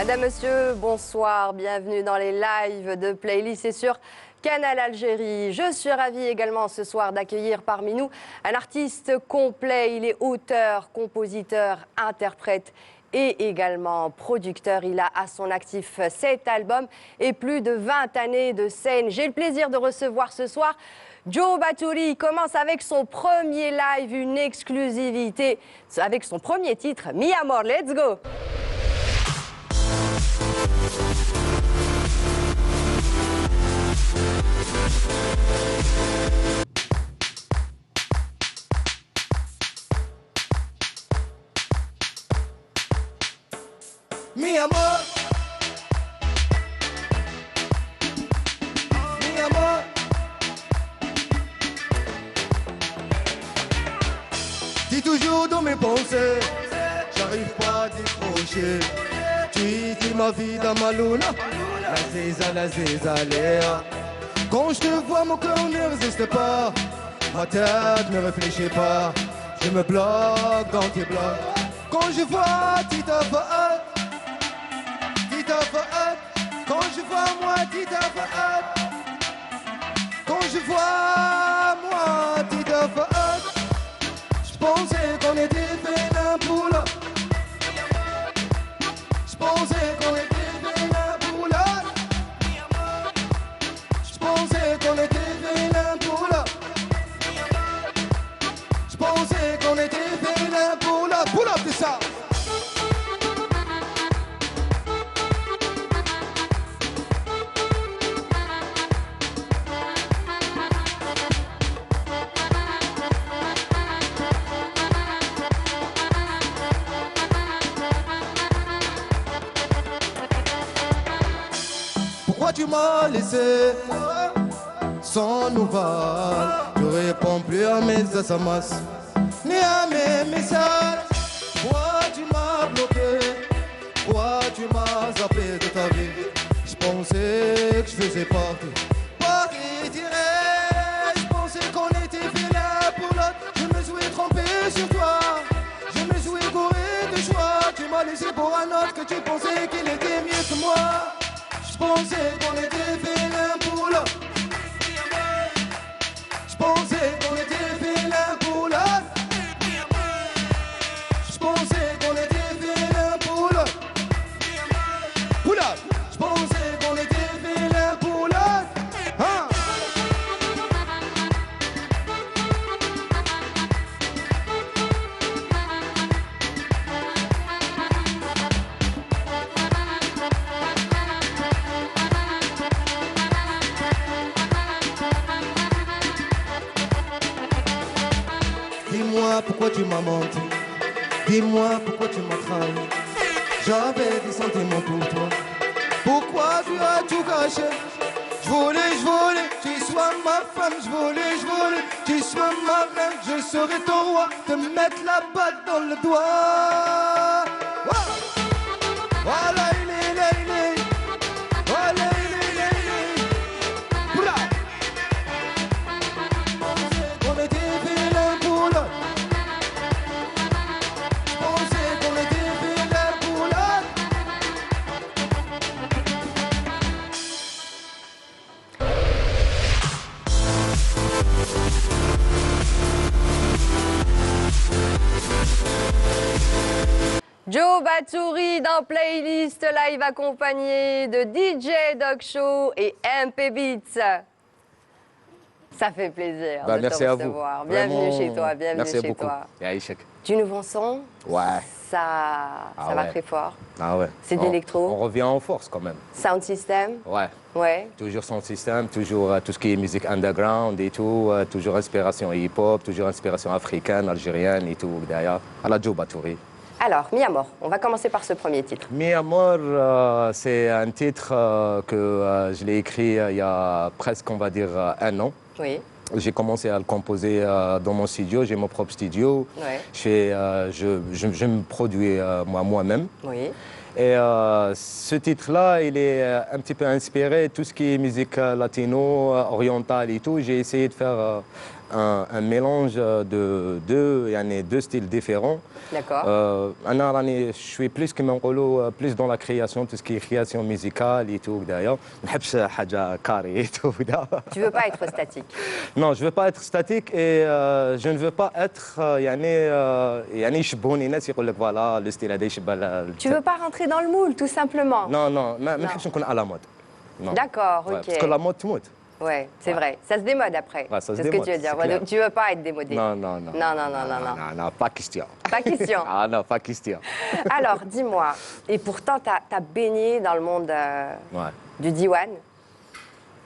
Madame, monsieur, bonsoir, bienvenue dans les lives de Playlist et sur Canal Algérie. Je suis ravie également ce soir d'accueillir parmi nous un artiste complet. Il est auteur, compositeur, interprète et également producteur. Il a à son actif 7 albums et plus de 20 années de scène. J'ai le plaisir de recevoir ce soir Joe Batouri. Il commence avec son premier live, une exclusivité, avec son premier titre, Mi Amor. Let's go! Mi amor, mi amor, t'es toujours dans mes pensées, j'arrive pas à décrocher. Tu dis ma vie dans ma luna, la ziza, Léa. Quand je te vois, mon cœur ne résiste pas, ma tête ne réfléchit pas, je me bloque dans tes blocs. Quand je vois Tita Fahad, quand je vois moi Tita Fahad, quand je vois moi Tita Fahad, je pensais qu'on était fait l'un pour l'autre. Je pensais qu'on était fait l'un pour l'autre. Je pensais qu'on était fait l'un pour l'autre. Je pensais qu'on était fait l'un pour l'autre. Pull up de ça. Pourquoi tu m'as laissé sans nouvelles? Je réponds plus à mes SMS ni à mes messages. Pourquoi tu m'as bloqué? Pourquoi tu m'as zappé de ta vie? Je pensais que je faisais partie. Pas qui dirait, je pensais qu'on était fait l'un pour l'autre. Je me suis trompé sur toi, je me suis gouré de choix. Tu m'as laissé pour un autre que tu pensais qu'il était mieux que moi. Je pensais qu'on était fait l'un pour l'autre. Je pensais qu'on était fait l'un pour l'autre. Je pensais qu'on était fait l'un pour l'autre. Pull up. Je pensais qu'on était fait l'un pour l'autre. Hein? Dis-moi pourquoi tu m'as menti. Dis-moi pourquoi tu m'as trahi. J'avais des sentiments pour toi. Pourquoi tu as tout gâché? Je voulais, tu sois ma femme. Je voulais, tu sois ma reine. Je serai ton roi. Te mettre la batte dans le doigt. Voilà, il est. Voilà, il est. Bra. On était fait l'un pour l'autre. Joe Batouri dans Playlist live accompagné de DJ Dog Show et MP Beats. Ça fait plaisir de merci te à recevoir. vous. Bienvenue Vraiment, chez toi, bienvenue merci chez beaucoup. toi. Yaïchek. Du nouveau son, Ouais. ça va ouais. très fort. Ah ouais. C'est d'électro. On revient en force quand même. Sound system. Ouais. Ouais. Toujours son système, toujours tout ce qui est musique underground et tout, toujours inspiration hip-hop, toujours inspiration africaine, algérienne et tout derrière. À la Joe Batouri. Alors, Mi Amor, on va commencer par ce premier titre. Mi Amor, c'est un titre que je l'ai écrit il y a presque, on va dire, un an. Oui. J'ai commencé à le composer dans mon studio, j'ai mon propre studio. Ouais. Je me produis moi-même. Oui. Et ce titre-là, il est un petit peu inspiré de tout ce qui est musique latino, orientale et tout. J'ai essayé de faire un mélange de deux styles différents. D'accord. Je suis plus plus dans la création, tout ce qui est création musicale et tout d'ailleurs. Je ne حاجة carré et tout. Tu veux pas être statique. Non, je veux pas être statique et je ne veux pas être يشبهوني الناس يقول لك voilà le style هذا يشبه. Tu veux pas rentrer dans le moule, tout simplement. Non, ما نحبش نكون à la mode. Non. D'accord, Ouais, ok. parce que la mode تموت. Ouais, c'est vrai. Ça se démode après. Ouais, ça se c'est ce que démode, tu veux dire. c'est clair. Tu veux pas être démodé. Non. Non, Pas question. Pas question. Ah non, pas question. Alors, dis-moi, et pourtant, tu as baigné dans le monde Ouais. du diwan.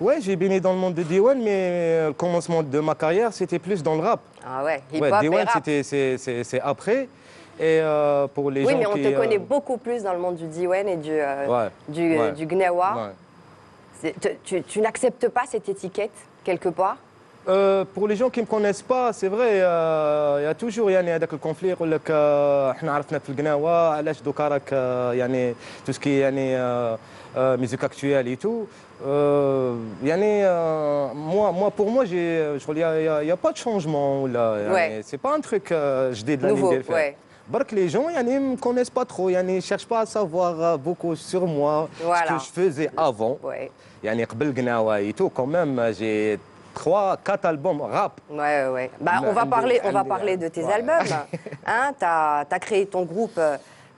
Ouais, j'ai baigné dans le monde de Diwan, mais le commencement de ma carrière, c'était plus dans le rap. Ah ouais, hip-hop Ouais, et Diwan, rap. c'est après. Et pour les Oui, gens mais on qui, te connaît beaucoup plus dans le monde du diwan et du gnewa. Ouais. Tu n'acceptes pas cette étiquette, quelque part? Pour les gens qui ne me connaissent pas, c'est vrai, il y a toujours هذاك الكونفلي يقول لك احنا عرفنا في القناوه علاش دوكا راك tout ce qui est musique actuelle et tout. Pour moi, il y a pas de changement là. Ouais. C'est pas un truc جديد لاني Nouveau, ندير فيه. ouais. برك les gens me connaissent pas trop, ne cherchent pas à savoir beaucoup sur moi, Voilà. ce que je faisais avant. Ouais. قبل قناوه et tout, quand même, j'ai 3-4 albums rap. Ouais. Bah, on va parler de tes albums. Hein, tu as créé ton groupe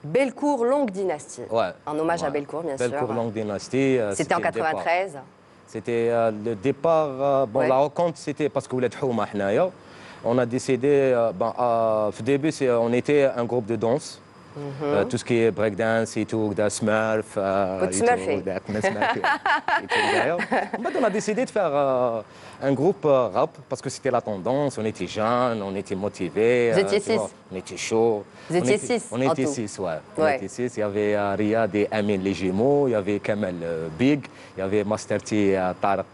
Bellecour Longue Dynastie. Ouais. En hommage à Bellecour, bien sûr. Bellecour Longue Dynastie. C'était en 93. C'était le départ. Ouais. La rencontre, c'était parce que ولاد حومة حنايا. On a décidé, au début, on était un groupe de danse. Tout ce qui est breakdance et tout, Smurf. On a décidé de faire un groupe rap parce que c'était la tendance, on était jeunes, on était motivés. Vous étiez 6? On était chaud. Vous étiez 6? On était 6, ouais. On était 6. Il y avait Riyad et Amin les Gémeaux, il y avait Kamel Big, il y avait Master T Tarek,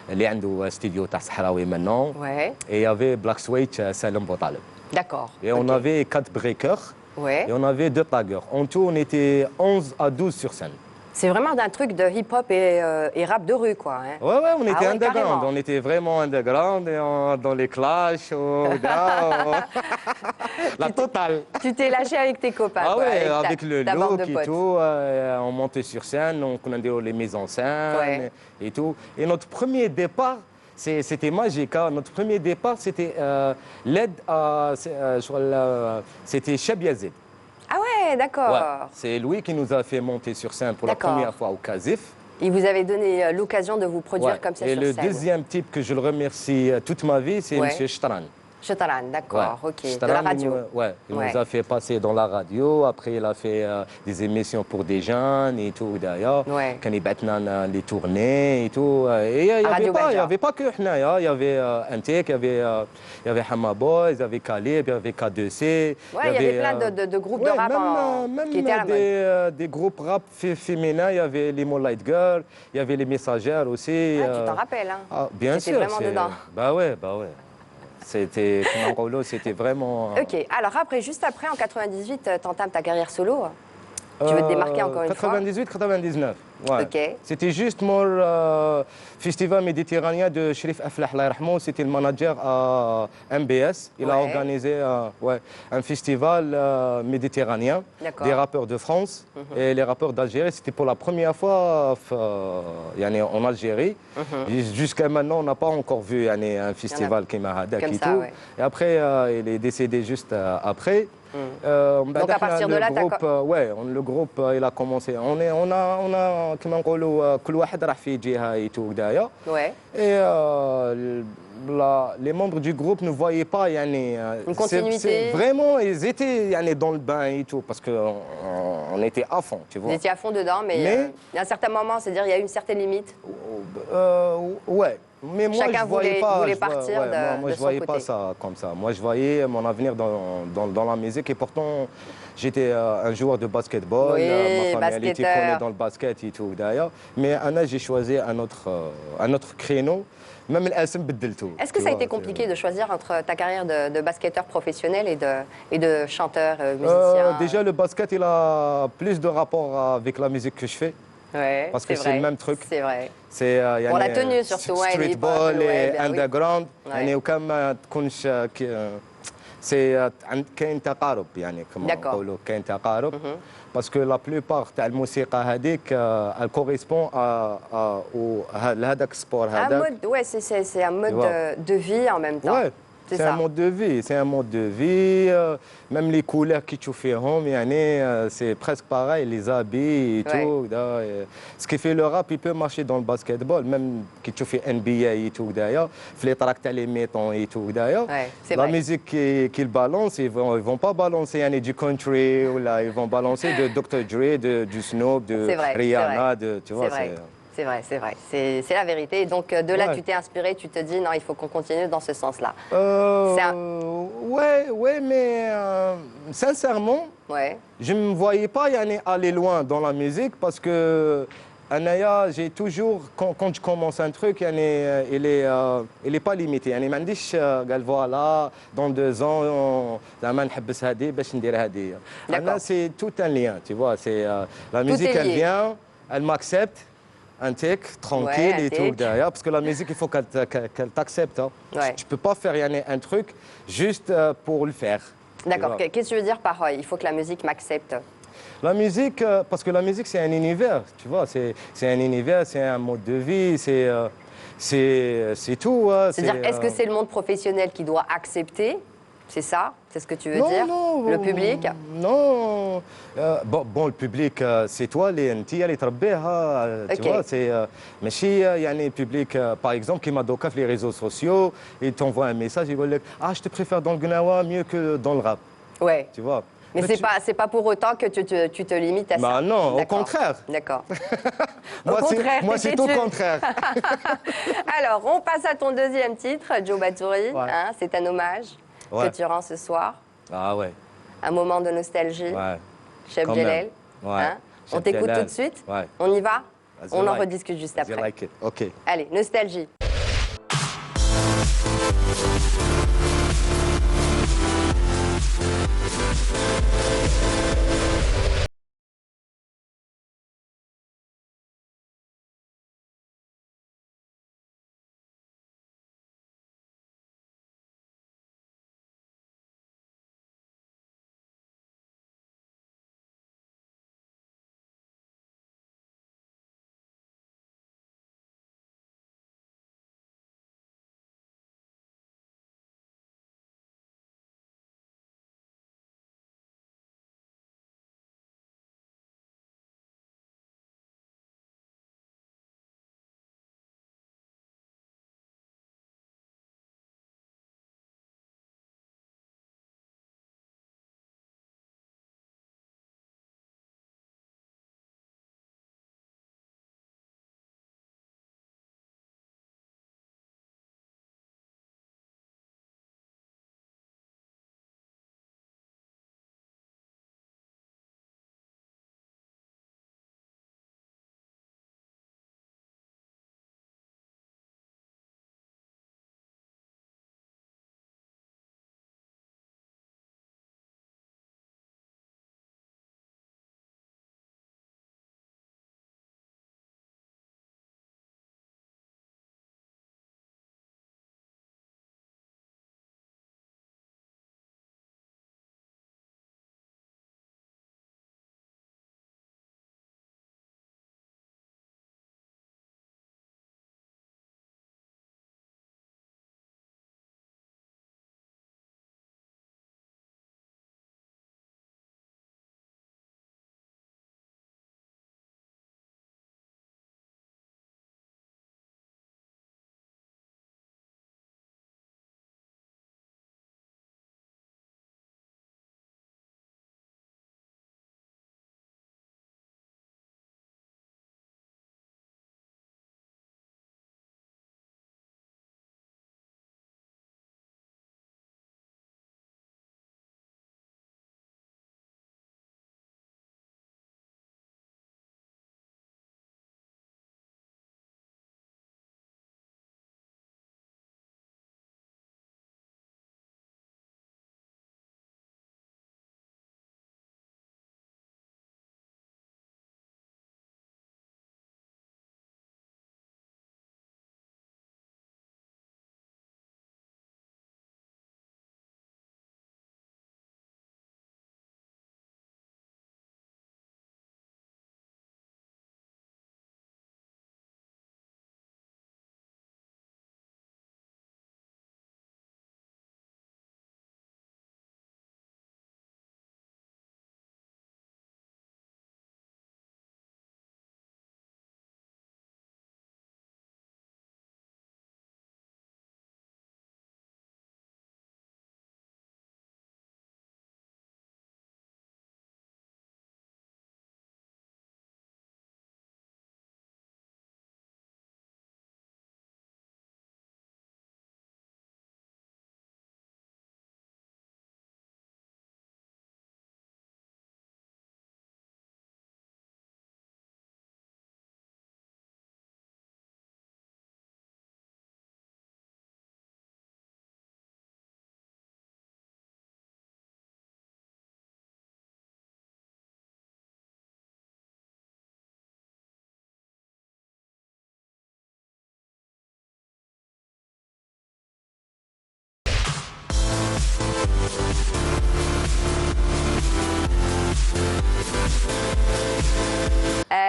اللي عنده studio تاع صحراوي maintenant. Ouais. Et il y avait Black Switch, Salem Botaleb. D'accord. Et on avait 4 breakers. Ouais. Et on avait 2 taggers. En tout, on était 11 à 12 sur scène. C'est vraiment d'un truc de hip-hop et rap de rue, quoi. Hein. Ouais, on était underground. Carrément. On était vraiment underground, et dans les clashs, la totale. Tu t'es lâché avec tes copains. Ah quoi, ouais, avec ta le bande de look et potes. tout, on montait sur scène, on a les mises en scène Ouais. et tout. Et notre premier départ, c'était magique. Hein. Notre premier départ, c'était l'aide à... c'était Cheb Yazid. Ah ouais, d'accord. Ouais. C'est lui qui nous a fait monter sur scène pour la première fois au Casif. Il vous avait donné l'occasion de vous produire Ouais. comme ça Et sur le scène. deuxième type que je le remercie toute ma vie, c'est Ouais. M. Shtran. Chetaran, d'accord, Ouais. ok. De Shtran, la radio. il nous a fait passer dans la radio. Après, il a fait des émissions pour des jeunes et tout d'ailleurs. Ouais. Quand il battait les tournées et tout. Et il n'y avait pas que Hnaïa. Il y avait Antek, il y avait Hama Boys, il y avait Calib, il y avait K2C. Ouais, il y avait plein de groupes de rap même qui étaient à la mode. des groupes rap féminins. Il y avait les Moonlight Girls, il y avait les Messagères aussi. Ah, tu t'en rappelles, hein? Ah, bien T'étais sûr. vraiment dedans. Bah ouais. C'était, c'était vraiment... Ok, alors après, juste après, en 98, tu entames ta carrière solo. Tu veux te démarquer encore une fois? 98-99, ouais. Ok. C'était juste mon festival méditerranéen de Sherif Aflah, Allah yarhamou. C'était le manager à MBS. Il a organisé un festival méditerranéen des rappeurs de France et les rappeurs d'Algérie. C'était pour la première fois en Algérie. Jusqu'à maintenant, on n'a pas encore vu un festival qui m'a hadak et tout. Ouais. Et après, il est décédé juste après. Donc à partir de là, le groupe il a commencé. On a كما نقولوا كل واحد راح في جهه et tout d'ailleurs. Ouais. Et les membres du groupe ne voyaient pas une continuité. Vraiment, ils étaient dans le bain et tout parce qu'on était à fond, tu vois. Vous étiez à fond dedans, mais il y a un certain moment, c'est-à-dire il y a une certaine limite. Ouais. Mais moi, Chacun je voyais voulait partir moi, de je voyais son pas côté. ça comme ça. Moi, je voyais mon avenir dans la musique et pourtant, j'étais un joueur de basketball. Oui, ma famille, elle était connue dans le basket et tout d'ailleurs. Mais j'ai choisi un autre créneau. Même l'asm بدلته. Est-ce que ça a été compliqué de choisir entre ta carrière de basketteur professionnel et de chanteur, musicien? Déjà, le basket, il a plus de rapport avec la musique que je fais. Ouais, parce que c'est le même truc. C'est vrai. C'est Pour la tenue surtout, ouais, street ball ouais, et ben oui. underground يعني Ouais. وكما تكونش سي كاين تقارب يعني كما D'accord. نقولوا كاين تقارب باسكو لا بلوبار تاع الموسيقى هذيك elle correspond لهذاك السبور Un هذاك. mode, ouais, c'est un mode vois. de vie en même temps. Ouais, C'est c'est ça. un mode de vie, c'est un mode de vie. Même les couleurs qui tu fais c'est presque pareil, les habits et Ouais. tout. Ce qui fait le rap, il peut marcher dans le basketball, même qui tu fais NBA et tout d'ailleurs. Les tracts, les métons et tout d'ailleurs. Ouais, c'est La vrai. musique qu'ils balancent, ils vont pas balancer du country ou là, ils vont balancer de Dr. Dre, du Snoop, de C'est vrai, Rihanna, tu c'est vois. vrai. C'est vrai, c'est vrai. C'est la vérité. Et donc de là, Ouais. tu t'es inspiré, tu te dis non, il faut qu'on continue dans ce sens-là. Ouais, mais sincèrement, Ouais. je ne me voyais pas aller loin dans la musique parce que Anaya, j'ai toujours, quand je commence un truc, il est pas limité. يعني ما عنديش قال voilà, dans 2 ans, زعما نحبس هذه باش ندير هذه. D'accord. C'est tout un lien, tu vois. La musique, est elle lié. vient, elle m'accepte. Un tic, tranquille Ouais, un et tout tic. derrière, parce que la musique, il faut qu'elle t'accepte. Hein. Ouais. Tu ne peux pas faire un truc juste pour le faire. D'accord. Tu vois. Qu'est-ce que tu veux dire par il faut que la musique m'accepte? La musique, parce que la musique, c'est un univers, tu vois, c'est un univers, c'est un mode de vie, c'est tout. Hein, C'est-à-dire, est-ce que c'est le monde professionnel qui doit accepter? C'est ça? C'est ce que tu veux non, dire? non, Le public? Non. Bon, le public, c'est toi, les NT, les تربيها, tu Ok. vois, c'est ماشي يعني public, par exemple, qui m'a دوكا les réseaux sociaux, il t'envoie un message, il va dire ah, je te préfère dans le gnawa mieux que dans le rap, Ouais. tu vois. Mais c'est pas pour autant que tu te limites à ça. Bah non, au D'accord. contraire. D'accord. Moi, c'est tout le contraire. Alors, on passe à ton deuxième titre, Joe Batouri. Ouais. Hein, c'est un hommage Ouais. que tu rends ce soir. Ah ouais, Un moment de nostalgie. ouais. Chef Quand Djelel. même. Ouais. Hein, on Chef t'écoute Djelal. tout de suite. Ouais. On y va? As On you en like. rediscute juste As you après. like it. Ok. Allez, nostalgie.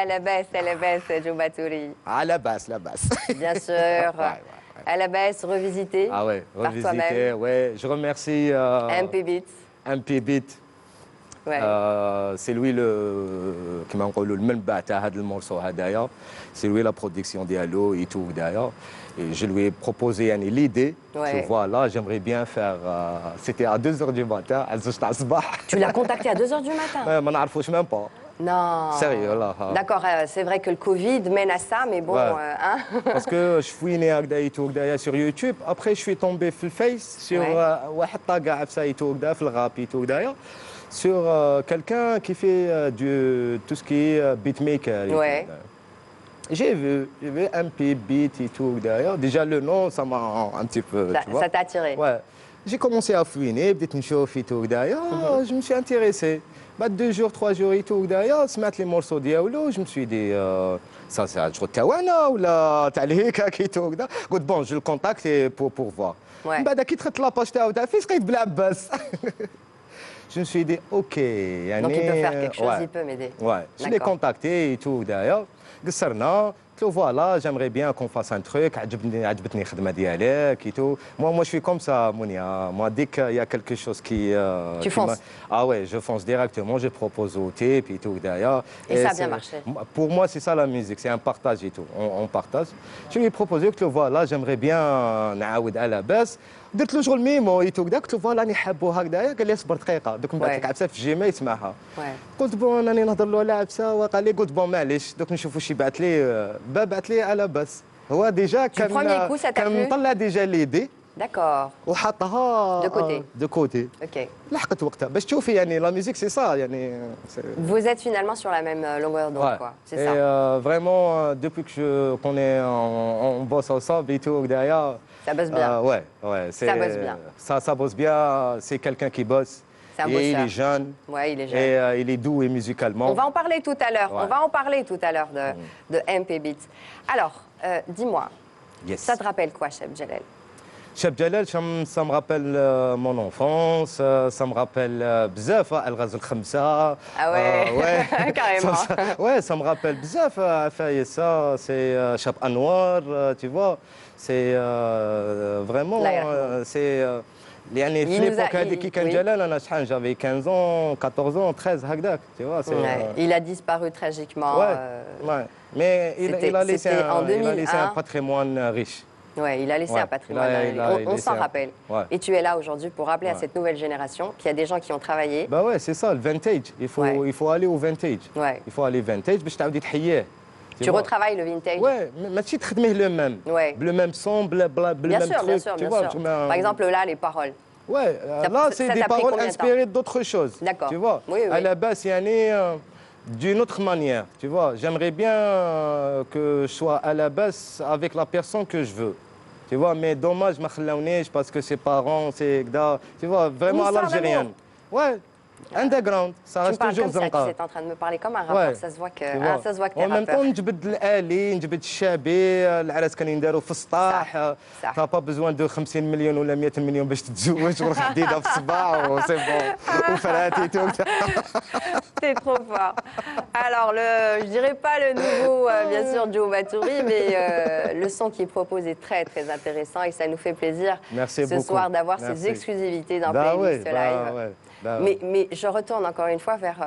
la baisse, Djoubatouri. Ah, la basse, la basse. Bien sûr. Ouais. À la baisse, revisité. Ah ouais, par revisité, toi-même. ouais. Je remercie MP Beats. MP Beat. Ouais. C'est lui le كما نقولوا المنبع تاع هذا المورسو هذايا. C'est lui la production ديالو et tout d'ailleurs. Et je lui ai proposé يعني l'idée. Ouais. Tu vois là, j'aimerais bien faire c'était à 2h du matin, à 2 تاع الصباح. Tu l'as contacté à 2h du matin? ما نعرفوش même pas. Non. Sérieux là. D'accord, c'est vrai que le Covid mène à ça, mais bon, Ouais. hein. Parce que je fouinais هكذا et tout هكذايا sur YouTube. Après je suis tombé في الفيس sur واحد طاقة عفسة et tout هكذا في الغاب et tout هكذايا. Sur quelqu'un qui fait tout ce qui est beatmaker. Ouais. J'ai vu MP Beat et tout derrière. Déjà le nom, ça m'a un petit peu. Tu vois. Ça t'a attiré? Ouais. J'ai commencé à fouiner, بديت نشوف et tout derrière. Je me suis intéressé. بعد 2 jours, 3 jours et tout derrière, سمعت les morceaux ديالو, je me suis dit ça c'est شغل تاعنا ولا تاع الهيكا كي تو هكذا. قلت bon, je le contacte pour voir. Ouais. بعد كي دخلت لاباج تاعو تاع فيس لقيت بالعباس. Je me suis dit, OK. Donc il peut faire quelque chose, il peut m'aider. Ouais, je l'ai contacté et tout d'ailleurs. قصرنا قلت له voilà, j'aimerais bien qu'on fasse un truc. عجبتني الخدمة ديالك et tout. Moi je suis comme ça, Mounia. Moi dès qu'il y a quelque chose qui tu fonces. Ah ouais, je fonce directement, je propose au type et tout d'ailleurs. Et ça a bien marché. Pour moi, c'est ça la musique, c'est un partage et tout. On partage. Je lui ai proposé que voilà, j'aimerais bien نعاود على باس. درت له شغل ميمو اي تو كدا قلت له فوالا راني حابو هكذايا قال لي اصبر دقيقه دوك نبعث لك عبسه في جيميل يسمعها قلت بون راني نهضر له على عبسه وقال لي قلت بون معليش دوك نشوف واش يبعث لي بعث لي على باس هو ديجا كان مطلع ديجا ليدي داكور وحطها دو كوتي اوكي لحقت وقتها باش تشوفي يعني لا ميوزيك سي سا يعني vous êtes finalement sur la même longueur d'onde quoi c'est ça vraiment depuis qu'on est on bosse ensemble et tout derrière ça bosse bien. Ouais, ça bosse bien. Ça bosse bien. C'est quelqu'un qui bosse. Et il est jeune. Ouais, il est jeune. Et il est doué musicalement. On va en parler tout à l'heure. Ouais. On va en parler tout à l'heure de MP Beats. Alors, dis-moi, ça te rappelle quoi, Cheb Jalel? Cheb Jalel, ça me rappelle mon enfance, ça me rappelle bzaf, Al-Ghaz al-Khamsa. Ah ouais, ouais. Carrément. Ouais, ça me rappelle bzaf, ça, c'est Chab Anwar, tu vois. C'est vraiment, c'est يعني في l'époque هذيك كي كان جلال انا شحال j'avais 15 ans 14 ans 13 هكذاك tu vois il a disparu tragiquement ouais mais il a laissé un patrimoine riche. Ouais, il a laissé un patrimoine. On s'en rappelle. Ouais. Et tu es là aujourd'hui pour rappeler à cette nouvelle génération qu'il y a des gens qui ont travaillé. Bah ouais, c'est ça, le vintage. Il faut aller au vintage. Ouais. Il faut aller vintage باش تعاودي تحييه. Tu retravailles le vintage. Ouais, ماشي تخدميه le même. Ouais. Le même son, le même truc. Bien sûr, bien sûr. Par exemple, là, les paroles. Ouais, là, c'est des paroles inspirées d'autres choses. D'accord. Tu vois, oui, oui. À la base, yani, d'une autre manière. Tu vois, j'aimerais bien que je sois à la base avec la personne que je veux. Tu vois, mais dommage, ma khalaounish parce que ses parents, c'est tu vois, vraiment à l'algérienne. Ouais. Underground, ça reste toujours Zanqa. Tu es en train de me parler comme un rappeur, ça se voit que tu es rappeur. En même temps, نجبد الآلي, نجبد الشابي, العراس كانوا يداروا في السطاح. T'as pas besoin de 50 مليون ولا 100 مليون باش تتزوج وروح حديدة في الصباح وسي بون وفراتي تو. T'es trop fort. Alors, je dirais pas le nouveau, bien sûr, Djoubatouri, mais le son qu'il propose est très, très intéressant et ça nous fait plaisir ce soir d'avoir ces exclusivités dans Playlist Live. Mais je retourne encore une fois vers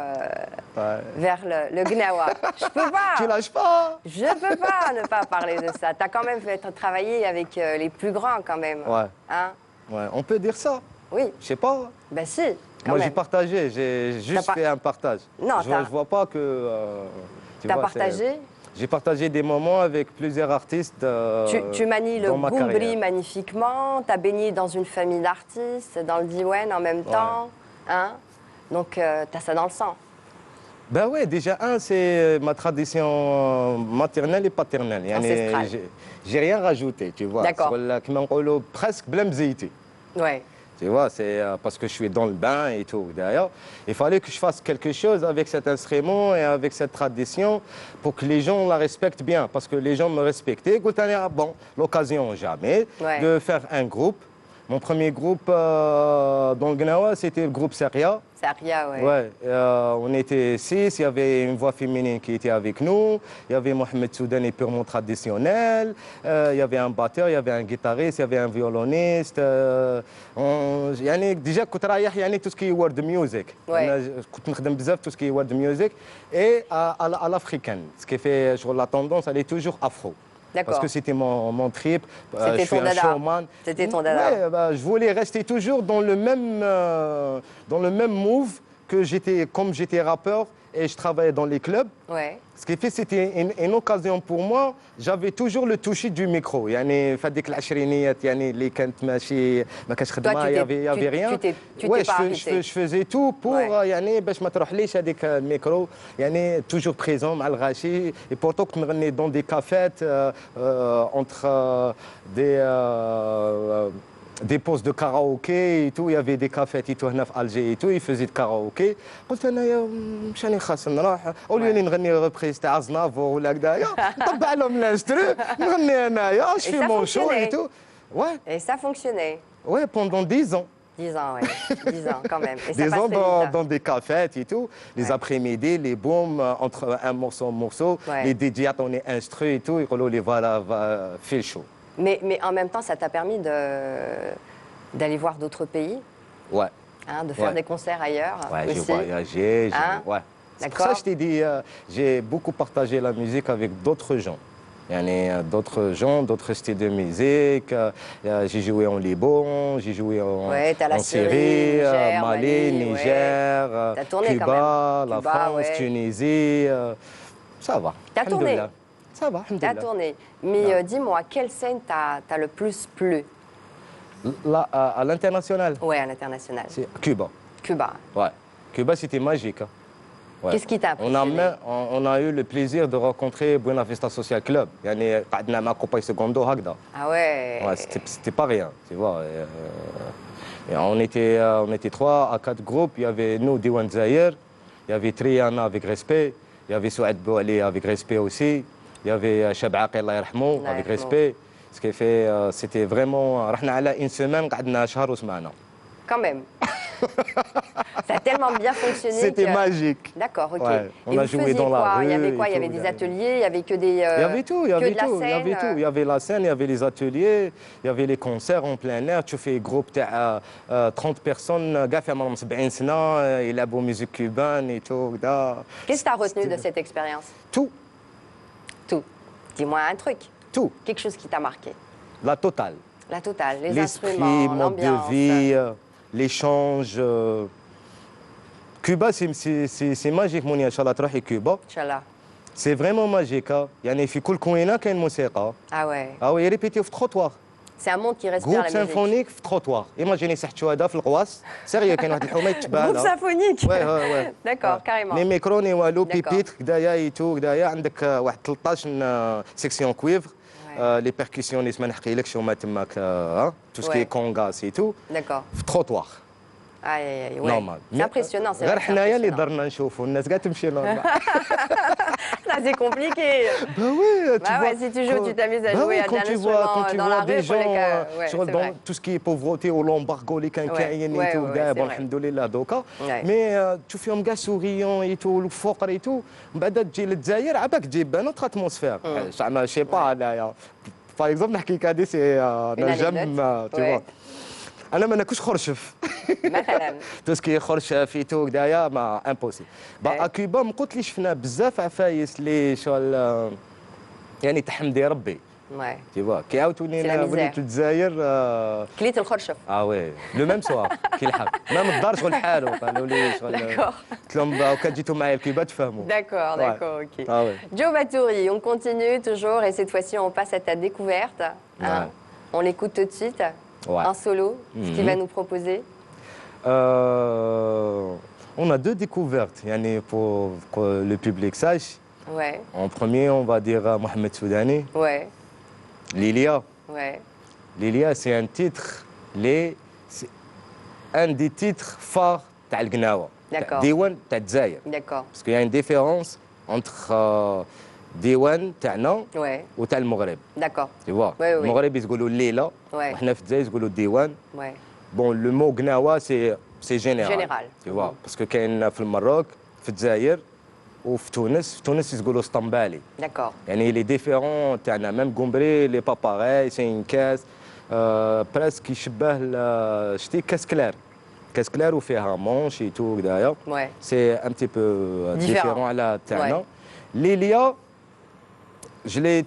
le Gnawa. Je peux pas. Tu lâches pas. Je peux pas ne pas parler de ça. Tu as quand même travaillé avec les plus grands quand même. Ouais. Hein? Ouais. On peut dire ça. Oui. Je sais pas. Ben si. Moi j'ai partagé, j'ai juste fait un partage. Non, je vois pas que. Tu as partagé? J'ai partagé des moments avec plusieurs artistes. Tu manies le Goumbri magnifiquement. Tu as baigné dans une famille d'artistes, dans le Diwan en même temps. Hein? Donc, tu as ça dans le sang. Ben ouais, déjà, c'est ma tradition maternelle et paternelle. J'ai rien rajouté, tu vois. D'accord. Presque blam zéité. Ouais. Tu vois, c'est parce que je suis dans le bain et tout. D'ailleurs, il fallait que je fasse quelque chose avec cet instrument et avec cette tradition pour que les gens la respectent bien. Parce que les gens me respectaient. Bon, l'occasion jamais de faire un groupe. Mon premier groupe dans le Gnawa, c'était le groupe Seria. Seria, ouais. Ouais, on était 6, il y avait une voix féminine qui était avec nous, il y avait Mohamed Soudani purement traditionnel, il y avait un batteur, il y avait un guitariste, il y avait un violoniste. Déjà, كنت رايح tout ce qui est world music. كنت نخدم بزاف tout ce qui est world music et à l'africaine. Ce qui fait la tendance, elle est toujours afro. Parce que c'était mon trip. C'était ton dada. C'était ton dada. Ouais, je voulais rester toujours dans le même move que comme j'étais rappeur et je travaillais dans les clubs. Ouais. Ce qui fait c'était une occasion pour moi. J'avais toujours le toucher du micro. يعني في هذيك العشرينيات يعني اللي كانت ماشي ما كانش خدمه il y avait rien. Ouais, je faisais tout pour يعني باش ما تروحليش هذيك الميكرو يعني toujours présent مع الغاشي et pourtant كنت نغني dans des cafettes entre des postes de karaoké et tout, il y avait des cafés et tout هنا في Alger et tout, ils faisaient de karaoké. قلت انا مش راني خاص نروح او لي نغني ريبريز تاع زنافور ولا هكذايا نطبع لهم الانسترو نغني انايا je fais mon show et tout. Ouais. Et ça fonctionnait. Ouais, pendant 10 ans. 10 ans, oui. 10 ans quand même. Et ça 10 ans dans des cafés et tout. Les après-midi, les booms, entre un morceau, les DJ attendaient instru et tout, et les voilà, fait le show. Mais en même temps, ça t'a permis d'aller voir d'autres pays. Ouais. Hein, de faire des concerts ailleurs. Ouais, aussi. J'ai voyagé. Ouais. C'est pour ça que je t'ai dit, j'ai beaucoup partagé la musique avec d'autres gens. Il y a d'autres gens, d'autres styles de musique. J'ai joué en Liban, j'ai joué en Syrie, Mali, Niger, Cuba, la France, Tunisie. Ça va. T'as tourné. Ça va, t'as tourné. Mais dis-moi, quelle scène t'a le plus plu? Là, à l'international? Oui, à l'international. C'est Cuba. Cuba. Ouais. Cuba, c'était magique. Ouais. Qu'est-ce qui t'a impressionné? On a eu le plaisir de rencontrer Buena Vista Social Club. Ah ouais. C'était pas rien, tu vois. Et on était 3 à 4 groupes. Il y avait nous, Diwan Zahir, il y avait Triana avec respect, il y avait Souad Bouali avec respect aussi. Il y avait Chab Aqil, Allah yarhamou, avec respect. Ce qui fait, c'était vraiment... رحنا على une semaine, قعدنا شهر وسمعنا. Quand même. Ça a tellement bien fonctionné. C'était magique. D'accord, ok. Ouais. On a joué dans la rue. Il y avait quoi? Il y avait des ateliers, il y avait que des... Il y avait tout, il y avait tout. Il Il y avait la scène, il y avait les ateliers, il y avait les concerts en plein air. Tu fais groupe تاع 30 personnes, gars fait 70 سنة, يلعبوا musique cubaine et tout. Qu'est-ce que tu as retenu de cette expérience? Tout. Tout. Dis-moi un truc. Tout. Quelque chose qui t'a marqué. La totale. La totale, les l'esprit, instruments, mode de vie, l'échange. Cuba, c'est magique, Mounia, Inch'Allah, تروحي Cuba. Inch'Allah. C'est vraiment magique. يعني في كل كوينة كاين موسيقى. Ah ouais. Ah oui, répété في التروطوار. C'est un monde qui respire la musique. Groupe symphonique في التروطوار. Imaginez سحتوا هذا في القواص. سيريا كاين واحد الحومه تبان. Groupe symphonique. Ouais. D'accord, carrément. مي ميكروني والو بيبيتر كدايا ايتو كدايا عندك واحد 13 سيكسيون كويفر. Les percussionnistes, ما نحكيلكش هما تماك tout ce qui est congas et tout. D'accord. في التروطوار. Aïe, ouais. Normal. C'est impressionnant, c'est غير حنايا اللي درنا نشوفوا الناس كاع تمشي نورمال. Ça c'est compliqué. Bah oui, tu vois. Si tu joues, tu t'amuses à jouer à quand tu vois dans la rue, des gens dans tout ce qui est pauvreté ou l'embargo اللي كان كاين et tout, bon الحمد لله دوكا. Mais تشوفيهم كاع سوريون et tout, الفقر et tout. من بعد تجي للجزائر عباك تجيب ان اوتر اتموسفير. زعما شي با انايا. باغ اكزومبل نحكي لك هذه سي نجم tu vois. انا ما ناكلش خرشف مثلا توسكي خرشف فيتو كدايا ما امبوسيبل با كوبا ما قلت لي شفنا بزاف عفايس اللي شغل يعني تحمدي ربي Ouais. Tu vois, qui a وليت للجزائر كليت الخرشف. وي لو ميم سوار كي الحق ما مدارش غير حالو قالوا لي شغل قلت لهم كان جيتوا معايا لكيبا تفهموا. D'accord, ok. Joe Batouri, on continue toujours et cette fois-ci on passe à ta découverte. On l'écoute tout de suite. En solo, ce qu'il va nous proposer. On a 2 découvertes pour que le public sache. Ouais. En premier, on va dire Mohamed Soudani. Ouais. Lilia. Ouais. Lilia, c'est un titre, c'est un des titres phares de Gnawa. D'accord. Diwan, de Dzaïr. D'accord. Parce qu'il y a une différence entre ديوان تاعنا Ouais, وتاع المغرب. d'accord. Tu vois. Oui, oui. المغرب يقولوا الليله Ouais. وحنا في الجزائر يقولوا الديوان. Ouais. Bon, le mot gnawa c'est général. Général. Tu vois, parce que كاين في المروك في الجزائر وفي تونس، في تونس يقولوا سطمبالي. D'accord. يعني les différents تاعنا même Gombré les pas pareil, c'est une caisse presque يشبه شتي كاس كلار. كاس كلار وفيها مونش et tout كدايا. Ouais. C'est un petit peu différent على تاعنا. Ouais. Lilia, j'ai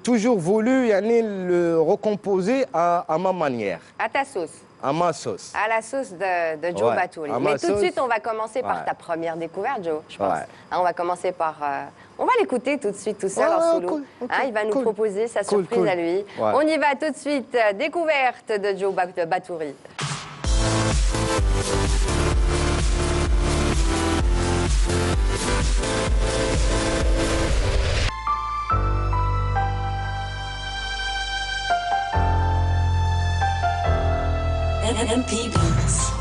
toujours voulu يعني, le recomposer à ma manière, À ta sauce. à ma sauce. À la sauce de Joe Ouais, Batouri. à ma Mais tout de sauce. suite, on va commencer par Ouais. ta première découverte, Joe, je pense. Ouais. Hein, on va commencer par... on va l'écouter tout de suite, tout seul, Ouais, en ouais, solo. cool, ok, Hein, il va nous cool. proposer sa Cool, surprise cool. à lui. Ouais. On y va tout de suite. Découverte de Joe Batouri. MP Beats.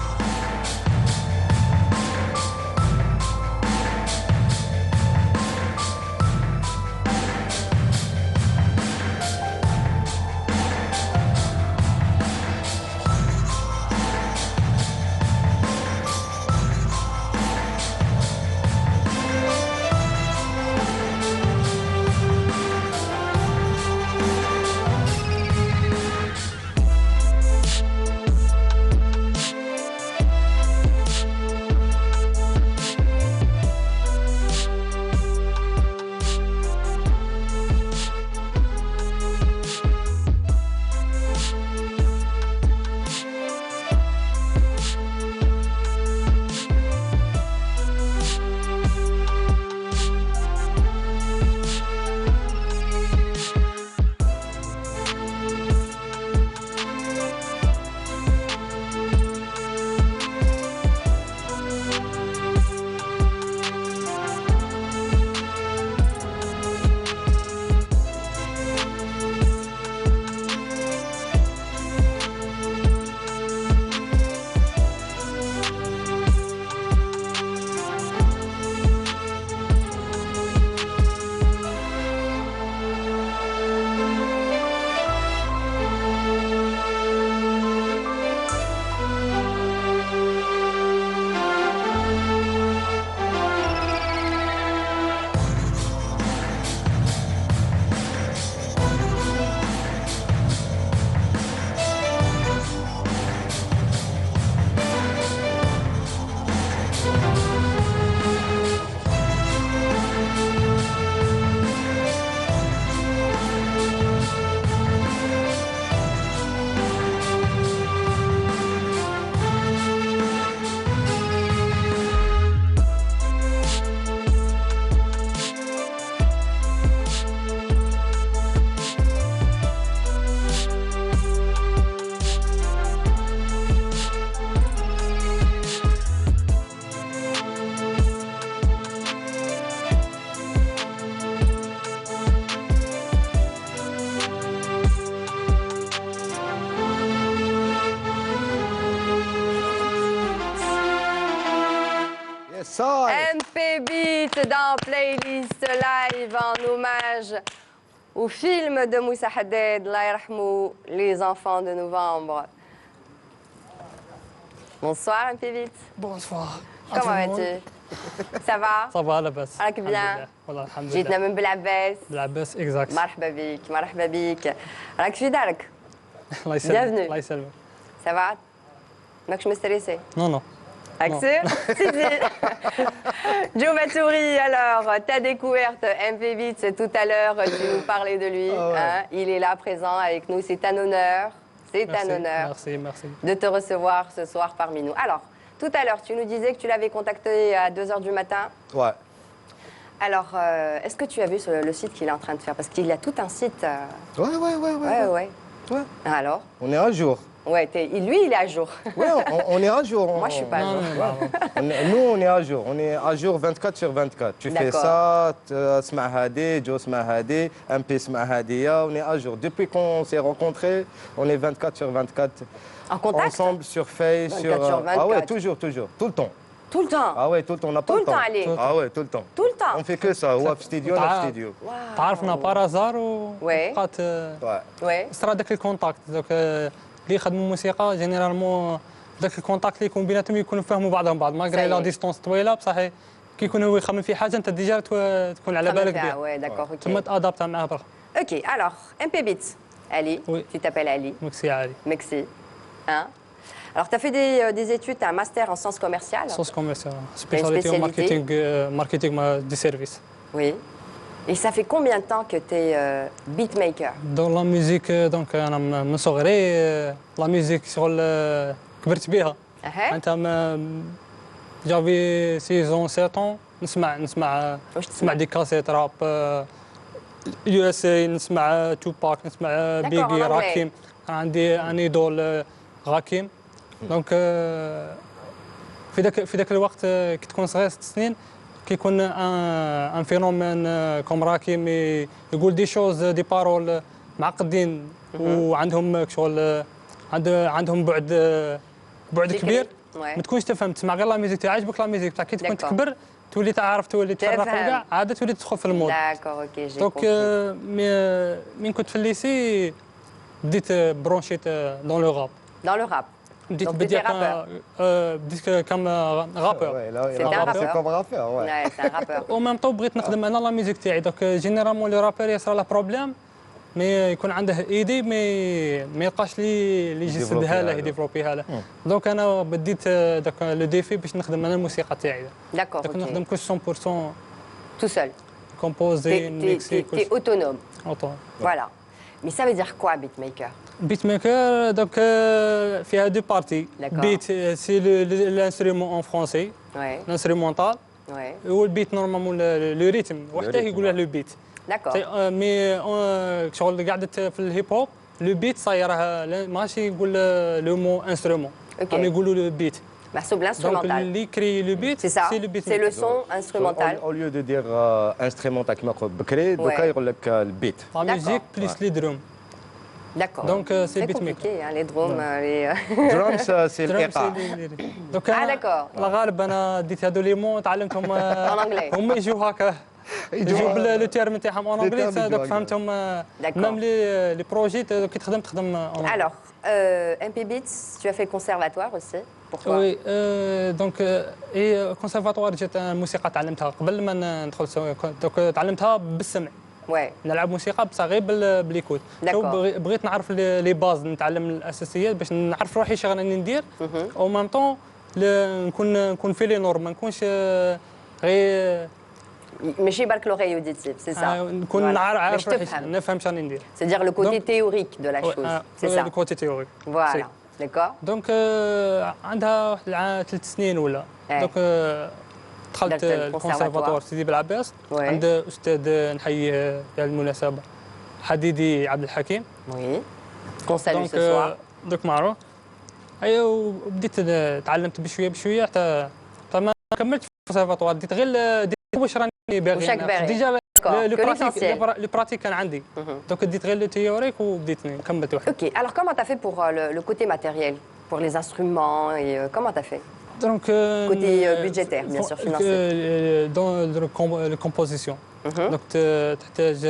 Ça, MP Beat dans Playlist Live en hommage au film de Moussa Haddad, Allah yarhamou, Les Enfants de Novembre. Bonsoir MP Beat. Bonsoir. Comment vas-tu? Ça va? صباح لاباس. راك bien? والله الحمد جيتنا لله. من بلعباس. لاباس اكزاكت. مرحبا بك مرحبا بك. راك في دارك؟ الله يسلمك. Bienvenue. الله يسلمك. Ça va? ماكش مستريسي؟ نو نو. Axel, Joe Batouri, alors, ta découverte MP Beats tout à l'heure, tu nous parlais de lui. Ah ouais. Hein, il est là présent avec nous. C'est un honneur. C'est un honneur Merci, merci. de te recevoir ce soir parmi nous. Alors, tout à l'heure, tu nous disais que tu l'avais contacté à 2 h du matin. ouais. Alors, est-ce que tu as vu le site qu'il est en train de faire? Parce qu'il y a tout un site. Ouais. Ouais. Ouais. Alors? On est à jour. Ouais, lui, il est à jour. Ouais, on est à jour. Moi, je suis pas à jour. Nous, on est à jour. On est à jour 24 sur 24. Tu fais D'accord. ça, Sma Hadi, Joe Sma Hadi, MP Sma Hadia, on est à jour. Depuis qu'on s'est rencontrés, on est 24 sur 24. En contact? Ensemble sur Face, 24 sur 24. Ah ouais, toujours. Tout le temps. Tout le temps. Ah ouais, tout le temps. On n'a pas Tout le le temps, temps. allez. Ah ouais, tout le temps. Tout le temps. ça. On fait que ça, هو في استديو انا في استديو. تعرفنا بارازار Ouais. وبقات Ouais. Ouais. صرا داك الكونتاكت دوك اللي يخدموا موسيقى جينيرالمون داك الكونتاكت اللي يكون بيناتهم يكونوا فاهموا بعضهم بعض ماغري لا ديستونس طويله بصح كي يكون هو يخمم في حاجه انت ديجا تكون على بالك بها Ouais, d'accord, ok. ثم تادابتا معاه برا. Ok, alors, MP Beats. Ali, Oui. tu t'appelles Ali. مكسي عالي Merci. Hein? Alors, tu as fait des études, un master en sciences commerciales. سوس كوميرسيال سبيشاليتي spécialité. ماركتينغ دي سيرفيس. Oui. Et ça fait combien de temps que tu es beatmaker? دون لا ميوزيك دونك انا من صغري لا ميوزيك شغل كبرت بها. انت جافي 6 7 نسمع واش تسمع؟ دي كاسيت راب يو اس اي نسمع توباك نسمع بيجي en anglais. راكيم عندي ان ايدول راكيم دونك في ذاك الوقت كي تكون صغير 6 سنين كيكون ان فينومين كوم راكيم يقول دي شوز دي بارول معقدين وعندهم شغل عندهم بعد كبير Ouais. ما تكونش تفهم تسمع غير لا ميوزيك تعجبك لا ميوزيك تاع كي تكون D'accord. تكبر تولي تعرف تولي تفرق تفهم. وكاع عاد تولي تدخل في المود D'accord, ok, j'ai دونك compris. من كنت في الليسي بديت برونشيت دون لو راب Dans le rap. بديت Donc, tu étais rappeur. بديت كم رابور Ouais, là, C'était un c'est rappeur. comme rappeur, ouais. Ouais, c'est un rappeur. او ميم طو بغيت نخدم انا لا ميوزيك تاعي دونك جينيرالمون لي رابور يصرى له بروبليم مي يكون عنده ايدي ما يلقاش لي يجي يسدها له يديفلوبيها له دونك انا بديت داك لو ديفي باش نخدم انا الموسيقى تاعي D'accord, دونك ok. نخدم كل 100% Tout seul. كومبوزي ميكسي كل T'es autonome. اوتو Voilà. Mais ça veut dire quoi, beatmaker? بيت ميكر دونك فيها دو بارتي D'accord. بيت سي لانسترومون اون فرونسي Ouais, الانسترومونتال ouais. والبيت نورمالمون لو ريتم وحده يقول له لو بيت D'accord. مي شغل قعدت في الهيب هوب لو بيت صايرها ماشي يقول لو مو انسترومون Ok. هم يقولوا لو بيت محسوب دونك l'instrumental. اللي كري لو بيت C'est ça. سي لو بيت C'est le son instrumental. Au lieu de dire instrumental كما قلت بكري دوكا يقول لك البيت. لا ميوزيك بليس لي دروم D'accord. Donc, c'est très beatmaker. compliqué, hein, les drums, les... Drums c'est الايقاع. دوك d'accord. لا غالب انا ديت هادو لي مون تعلمتهم En anglais. هما يجوا هكا يجوا لو تيرم تاعهم اون انجلي termes دوك يجوا فهمتهم D'accord. ميم لي بروجي كي تخدم اون Alors, MP Beats, tu as fait le conservatoire aussi. Pourquoi? وي دونك اي كونسيرفاتوار جات الموسيقى تعلمتها قبل ما ندخل دوك تعلمتها بالسمع Ouais, نلعب موسيقى بصح غير باليكوت D'accord. بغيت نعرف لي باز نتعلم الاساسيات باش نعرف روحي شنو راني ندير او ميم طون نكون في لي نورم ما نكونش غير ماشي برك l'oreille auditive, c'est ça. نكون Voilà. عارف باش روحي تفهم. نفهم شنو ندير C'est-à-dire le côté Donc- théorique de la chose, c'est ça. الكوتي تيوري Voilà, d'accord. دونك عندها واحد 3 سنين ولا إيه. دونك دخلت درت الكونسيرفاتوار سيدي بالعباس Ouais. عند استاذ نحييه في المناسبه حديدي عبد الحكيم Oui. Qu'on salue ce soir. دوك معروف ايوا وبديت تعلمت بشويه حتى ما كملت في الكونسيرفاتوار ديت غير واش راني باغي وشاك باغي. ديجا D'accord. Que l'essentiel. لو براتيك كان عندي دونك ديت غير لو تيوريك وبديت كملت واحد Ok, alors comment tu as fait pour le côté matériel, pour les instruments et comment tu as fait? دونك Côté budgétaire, bien sûr, financier. دون لو كومبوزيسيون دونك تحتاج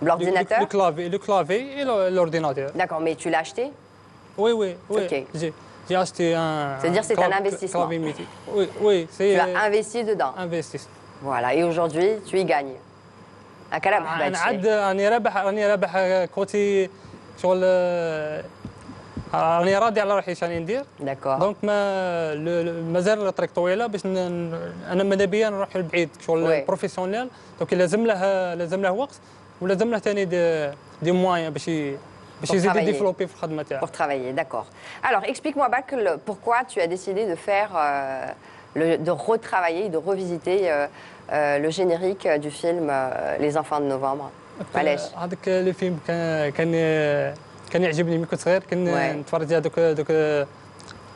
L'ordinateur? le clavier et l'ordinateur. D'accord, mais tu l'as acheté? Oui, Ok. J'ai acheté un. C'est-à-dire c'est un investissement. Clavier mythique. Oui, c'est Tu as investi dedans. investissement. Voilà, et aujourd'hui, tu y gagnes. À كلام أنا حبات عاد شيء. راني رابح كوتي شغل راني راضي على روحي شاني ندير. D'accord. دونك مازال الطريق طويله باش انا ماذا بيا نروح لبعيد شغل Oui. بروفيسيونيل دونك لازم له وقت ولازم له ثاني دي موان باش يزيد travailler. يديفلوبي في الخدمه تاعو. Pour travailler, d'accord. Alors, explique-moi, Bak, pourquoi tu as décidé de faire, de retravailler, de revisiter le générique du film Les Enfants de Novembre. علاش؟ هذاك لو فيلم كان يعجبني ملي كنت صغير كان نتفرج دوك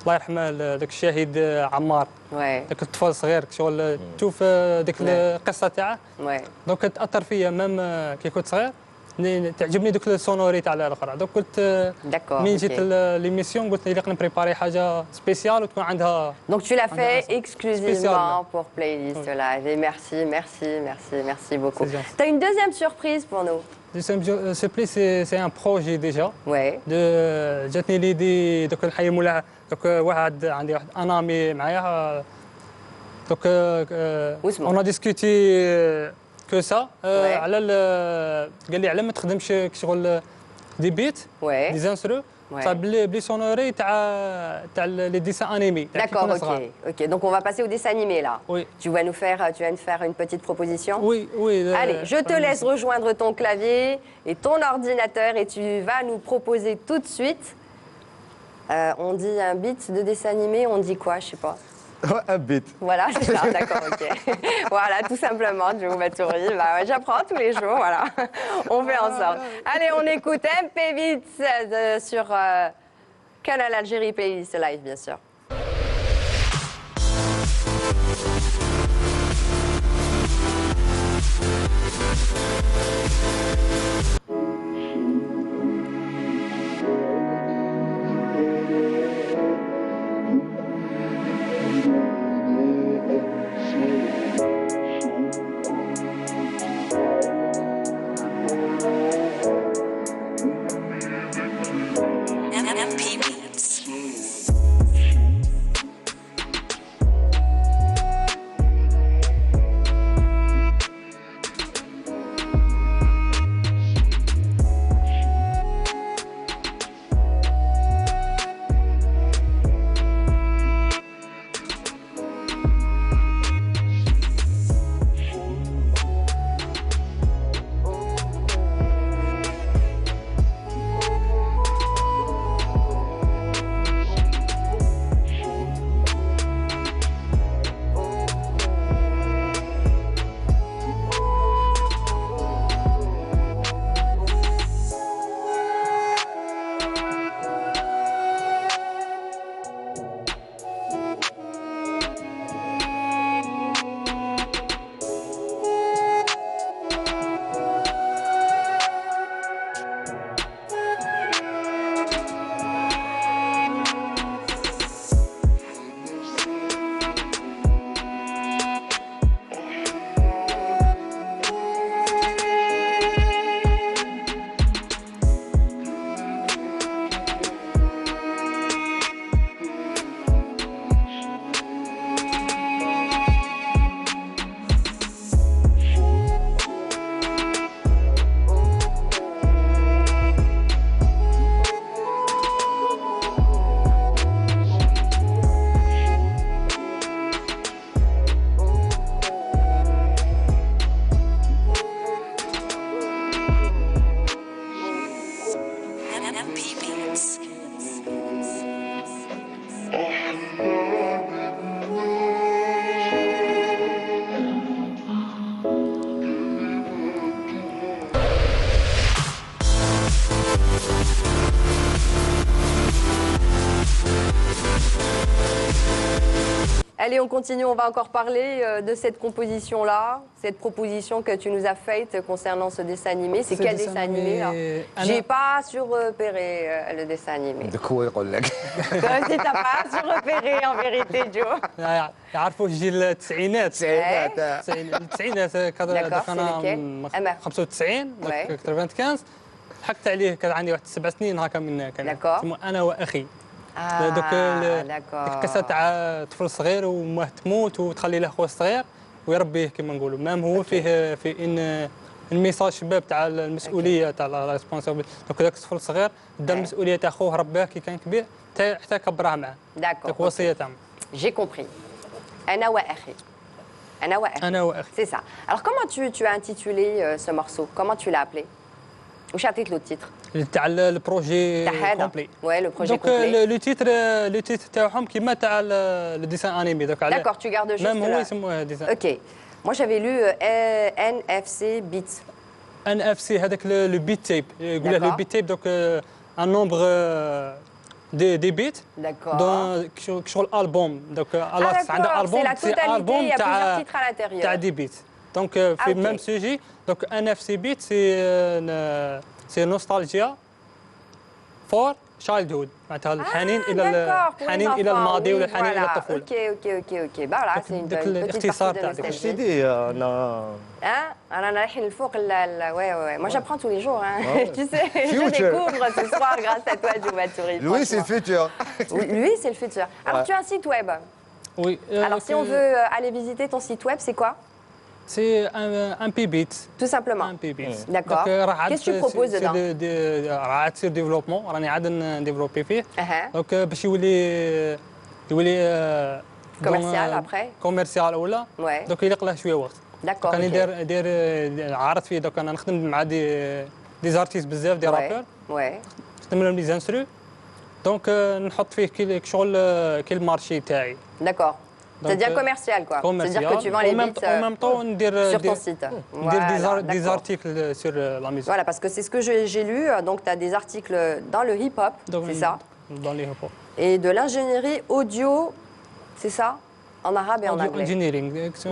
الله يرحمه ذاك الشهيد عمار Ouais, ذاك الطفل الصغير شغل تشوف ديك القصه تاعه ouais. دونك تاثر فيا ميم كي كنت صغير تعجبني دوك السونوري تاع الاخرى دوك قلت D'accord. منين جيت ok. ليميسيون قلت لي نبريباري حاجه سبيسيال وتكون عندها Donc tu l'as fait Spécial. exclusivement pour Playlist Oui. Live. Et merci beaucoup. C'est gentil. Tu as une deuxième surprise pour nous. Ce play c'est un projet déjà Ouais. جاتني ليدي دوك الحي مولا دوك واحد عندي واحد انامي معايا دوك واسمه؟ اون ديسكوتي كو سا Ouais. على قال لي على ما تخدمش شغل دي بيت Ouais. دي زانسترو Ouais. صاب بلي سونوري تاع لي ديسان انيمي D'accord, ok. Donc on va passer au dessin animé là. Oui. Tu vas nous faire une petite proposition. Oui. Allez, je te laisse rejoindre ton clavier et ton ordinateur et tu vas nous proposer tout de suite. On dit un bit de dessin animé, on dit quoi, je sais pas. Un bit. Voilà, c'est ça, d'accord, ok. Voilà, tout simplement, Joe Maturi. Bah ouais, j'apprends tous les jours, voilà. On fait en sorte. Allez, on écoute MP Beats sur Canal Algérie Playlist Live, bien sûr. MP Beats. MP Beats. Allez, on continue, on va encore parler de cette composition-là, cette proposition que tu nous as faite concernant ce dessin animé. C'est quel dessin animé là? J'ai pas surrepéré le dessin animé. De quoi يقول لك؟ Si t'as pas surrepéré en vérité, Joe. يعرفوا جيل التسعينات سعيدة. التسعينات D'accord, c'est lesquels? 95 Ouais. 95 حكت عليه كان عندي واحد 7 سنين هكا من كان D'accord. اسمه انا واخي Ah, دوك ديك d'accord. القصه تاع طفل صغير وماه تموت وتخلي له خوه الصغير ويربيه كما نقولوا مام هو فيه ان الميساج شباب تاع المسؤوليه تاع لا ريسبونسابيل دوك ذاك الطفل الصغير دا المسؤوليه تاع خوه رباه كي كان كبير حتى كبراه معاه D'accord. داك وصيه تاعهم J'ai compris. Ana wa akhi. Ana wa akhi. انا واخي C'est ça. Alors comment tu as intitulé ce morceau? Comment tu l'as appelé? Ou chapitre le titre? تاع البروجي تاع هذا. كومبلي Ouais, le projet دونك complet. لو تيتر تاعهم كيما تاع الديسان انيمي دوك على D'accord, tu gardes juste مام هو là. يسموه ديسان Ok. Moi j'avais lu NFC Beats. ان اف سي هذاك لو بيت تيب يقول له D'accord. لو بيت تيب دوك ان نومبر دي بيت D'accord. دون شغل البوم دوك Ah, عنده d'accord, c'est البوم la totalité, il y a plusieurs تاع titres à l'intérieur. تاع دي بيت Donc, fait ok. le même sujet. Donc, NFC Beat, c'est nostalgia for childhood. معناتها الحنين d'accord, pour les الحنين إلى enfants, الماضي oui, والحنين إلى voilà. الطفولة. Ok. Bah voilà, c'est une داك petite الاختصار partie de تاع داك Je t'ai nostalgie. dit, on a... Hein Alors, on a رايحين الفوق ouais. Moi, j'apprends tous les jours. Hein. Ouais. Tu sais, je Future. découvre ce soir grâce à toi, Djouba-Touré. Louis, c'est le futur. Oui, lui, c'est le futur. Alors, Ouais. tu as un site web. Oui. Alors, si on veut aller visiter ton site web, c'est quoi? C'est un P-Beat. Tout simplement. Un P-Beat. D'accord. Qu'est-ce que tu proposes dedans? راه عاد تصير ديفلوبمون راني عاد نديفلوبي فيه. Uh-huh. دونك باش يولي Commercial après. كوميرسيال ولا Ouais. دونك يليق له شويه وقت. D'accord. راني ok. داير عارض فيه دوك انا نخدم مع دي زارتيست بزاف دي رابور Ouais. نخدم لهم لي زانسترو دونك نحط فيه كي شغل كي المارشي تاعي D'accord. C'est-à-dire commercial, quoi. C'est-à-dire que tu vends les beats en même temps ندير sur ton site. ندير دي d'accord. articles sur la musique. Voilà, parce que c'est ce que j'ai lu. Donc, tu as des articles dans le hip-hop, c'est ça. Dans les hip-hop. Et de l'ingénierie audio, c'est ça. En arabe et en anglais. Engineering.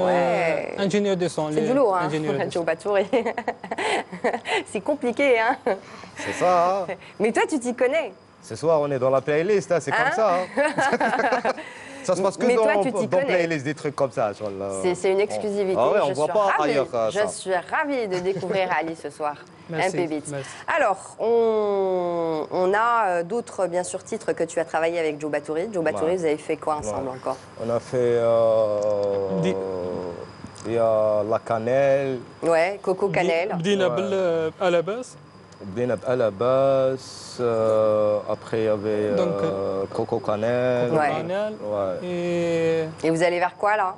Ouais. Ingénieur de son. C'est du lourd, hein. Ingénieur de son. Djouba-Touré. C'est compliqué, hein. C'est ça, hein. Mais toi, tu t'y connais. Ce soir, on est dans la playlist, hein, c'est Hein? comme ça. Hein. Ça se passe que Mais toi, tu t'y dans connais. playlist, des trucs comme ça. Sur le... C'est une exclusivité. Ah ouais, on Je voit suis pas ravie. ailleurs Je ça. suis ravie de découvrir Ali ce soir. Merci, MP Beats. merci. Alors, on a d'autres, bien sûr, titres que tu as travaillé avec Djouba-Touré. Djouba-Touré, Ouais. vous avez fait quoi ensemble Ouais. encore? On a fait... Il y a la cannelle, Ouais, Coco Cannelle. بدينا à la base. Benat à la base, après il y avait Donc, Coco Cannelle. Ouais. Canal. Ouais. Et Et vous allez vers quoi, là?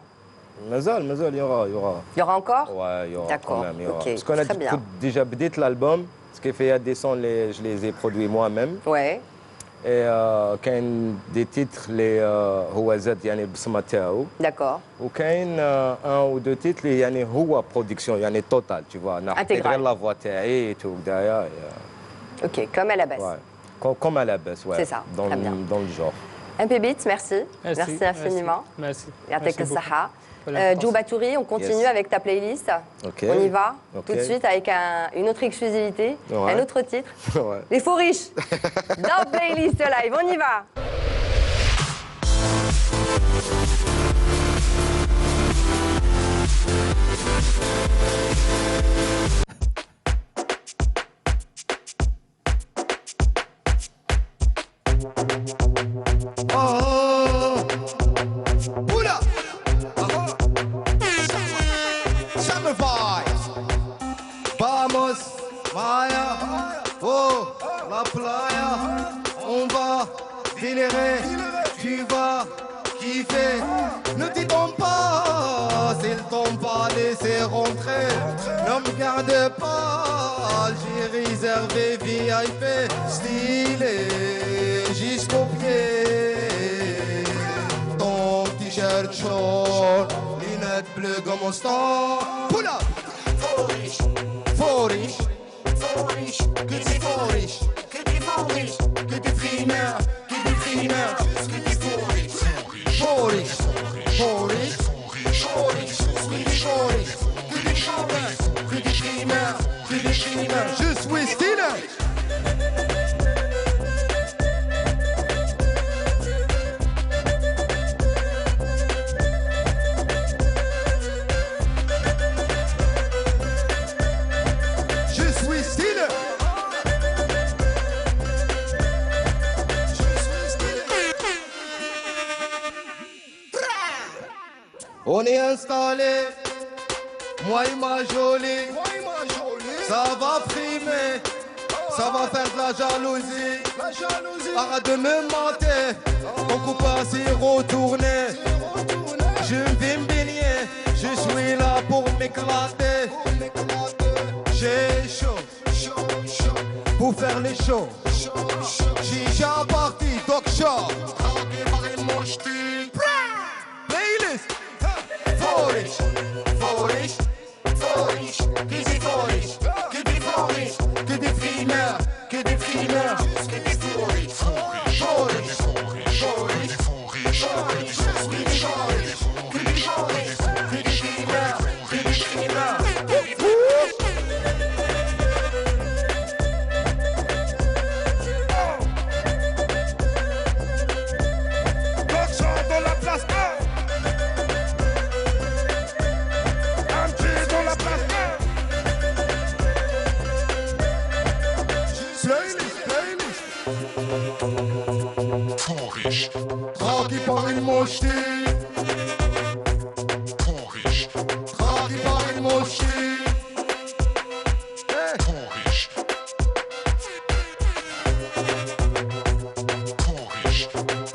Mazal, il y aura. Il y aura encore? Ouais, il y aura D'accord, quand même. Il y aura. ok, Parce qu'on a très bien. déjà بديت l'album, ce qui fait il y a des sons, je les ai produits moi-même. Ouais. Et كاين des titres اللي هو زاد يعني بصمة تاعو. D'accord. وكاين un ou deux titres اللي يعني هو production يعني total, tu vois. نحط Intégral. غير la voix تاعي et tout derrière. Ok, comme à la base. Ouais. Comme à la baisse, ouais. C'est ça, Dans, très bien. dans le genre. MP Beats, merci. Merci infiniment. Merci. Yatek Merci beaucoup. Saha. Pour l'importance. Djouba-Touré, on continue Yes. avec ta playlist. Ok. On y va Ok. tout de suite avec une autre exclusivité, Ouais. un autre titre. Ouais. Les faux riches dans playlist live. On y va. Oh, Oula. Summer vibes. Vamos, Maya. Oh, la playa. On va délirer. Tu vas kiffer. Ne t'y trompe pas. S'il tombe pas, laissez rentrer. Ne me garde pas. J'ai réservé VIP. Stylé jusqu'au pied. Ton t-shirt jaune, lunettes bleues comme mon stand. Pull up! Faux riche, faux riche, faux riche, que des faux riches, que des faux riches, que des frimeurs, que des frimeurs, juste que des faux riches. Faux riche, faux riche, faux riche, que des faux riches, que des chômeurs, que des frimeurs, que des frimeurs. Je suis stylé. Je suis stylé. On est installé, moi et ma jolie, ça va primer, ça va faire de la jalousie, arrête de me mentir, on coupe pas s'y retourner, je vais me baigner, je suis là pour m'éclater, j'ai chaud, pour faire les shows, j'ai déjà parti, talk show, playlist. Forish, forish, forish, que des forish, que des forish, que des frimeurs, que des frimeurs, que des forish, forish, forish, forish, que des forish, que des forish, que des frimeurs, que des frimeurs. باغي المشتي خاكي باغي المشتي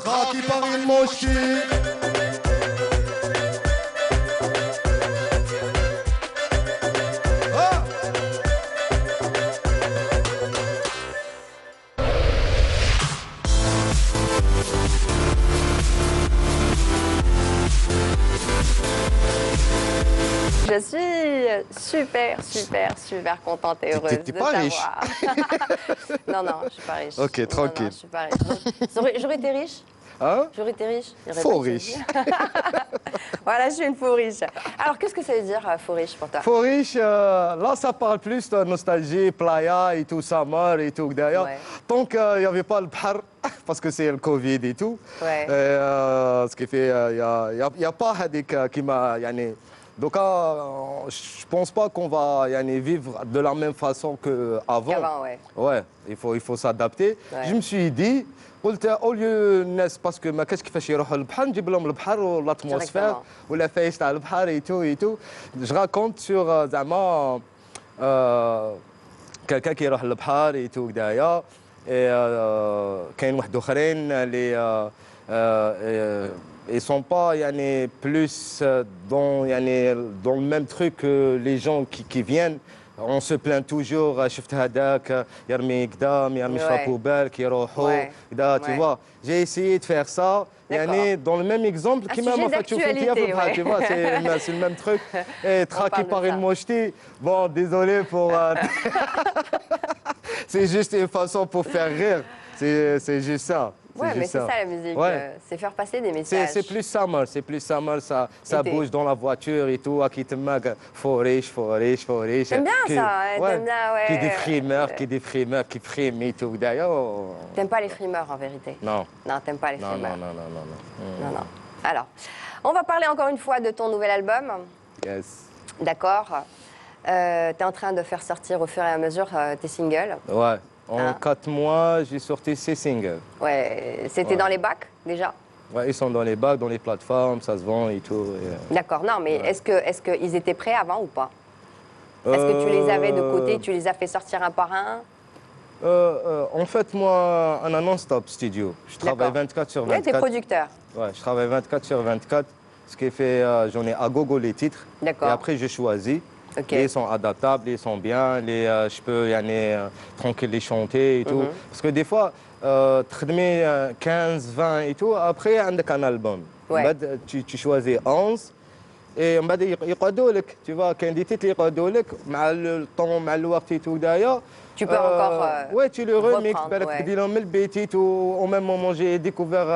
خاكي باغي المشتي Je suis super contente et heureuse T'es de pas riche. Non, non, je suis pas riche. Ok, Non, tranquille. non, je suis pas riche. Donc, j'aurais été riche. Hein? J'aurais été riche. Il y aurait Faux pas de riche. souci. Voilà, je suis une faux riche. Alors, qu'est-ce que ça veut dire, faux riche pour toi? Faux riche, là ça parle plus de nostalgie, playa et tout, summer et tout d'ailleurs. Ouais. Tant qu'il n'y avait pas le bhar, parce que c'est le Covid et tout. Ouais. Ce qui fait, il y a pas hadik qui m'a, yani, donc je pense pas qu'on va yani, vivre de la même façon qu'avant. Qu'avant, ouais. Ouais, il faut s'adapter. Ouais. Je me suis dit, قلت au lieu الناس باسكو ما كاش كيفاش يروحوا للبحر نجيب لهم البحر والاتموسفير ولا فايش تاع البحر اي تو اي تو جو راكونت سور زعما كالكا كيروح للبحر اي تو كدايا كاين واحد اخرين اللي ils sont pas yani, plus dans le même truc que les gens qui viennent. On se plaint toujours, شفت هذاك يرمي قدام يرمي في Ouais. البوبال كيروحوا Ouais. كدا tu Ouais. vois. J'ai essayé de faire ça. يعني dans le même exemple Un كيما sujet ما فتشوف انت في d'actualité, البحر ouais. tu vois c'est le même truc. Et traqué parle de par ça. une mocheti. Bon désolé pour c'est juste une façon pour faire rire. C'est juste ça. Ouais, mais c'est ça la musique. Ouais. C'est faire passer des messages. C'est plus summer, ça Été. bouge dans la voiture et tout, qui te mag, faut riche. T'aimes bien ça, hein, t'aimes bien, ouais. Qui des frimeurs, qui friment et tout. D'ailleurs, T'aimes pas les frimeurs en vérité? non. Non, t'aimes pas les Non, frimeurs. non. Non, non. Alors, on va parler encore une fois de ton nouvel album. Yes. D'accord. T'es en train de faire sortir au fur et à mesure tes singles. Ouais. En Hein? 4 mois, j'ai sorti 6 singles. Ouais, c'était Ouais. dans les bacs déjà? Ouais, ils sont dans les bacs, dans les plateformes, ça se vend et tout. D'accord, non, mais Ouais. est-ce qu'ils étaient prêts avant ou pas? Est-ce que tu les avais de côté, tu les as fait sortir un par un? En fait, moi, on a non-stop studio. Je travaille D'accord. 24 sur Ouais, 24. t'es producteur. Ouais, je travaille 24 sur 24. Ce qui fait, j'en ai à gogo les titres. D'accord. Et après, je choisis. Ok. Ils sont adaptables, ils sont bien. Je peux tranquille les chanter et tout. Parce que des fois, tu 15, 20 et tout. Après, tu as un album. Ouais. Tu choisis 11. Et on va dire, tu vois, quand des titres, le temps, le وقت et tout d'ailleurs. Tu peux encore ouais, tu le remixes, reprendre, ouais. tu le bétit au même moment j'ai découvert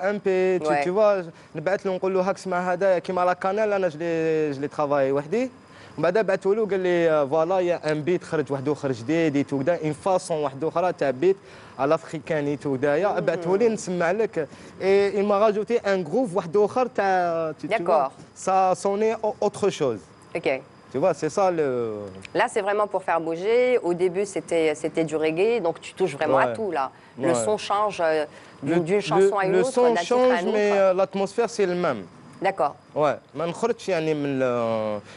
un MP, Ouais. tu vois, نبعث له نقول له هاك اسمع هذا كيما لا كانال انا je l'ai travaillé وحدي. ومن بعد بعثوا له قال لي فوالا يا ان بيت خرج واحد اخر جديد تو كدا اون فاسون واحده اخرى تاع بيت على افريكاني تو دايا بعثوا لي نسمع لك اي il m'a rajouté un groove واحد اخر تاع D'accord. ça sonnait autre chose. Ok. Tu vois, c'est ça le Là, c'est vraiment pour faire bouger. Au début, c'était du reggae, donc tu touches vraiment à Ouais. tout là. Le Ouais. son change d'une chanson à une le autre, son d'un titre à change, un autre. mais l'atmosphère c'est le même. D'accord. Ouais, ما نخرجش يعني من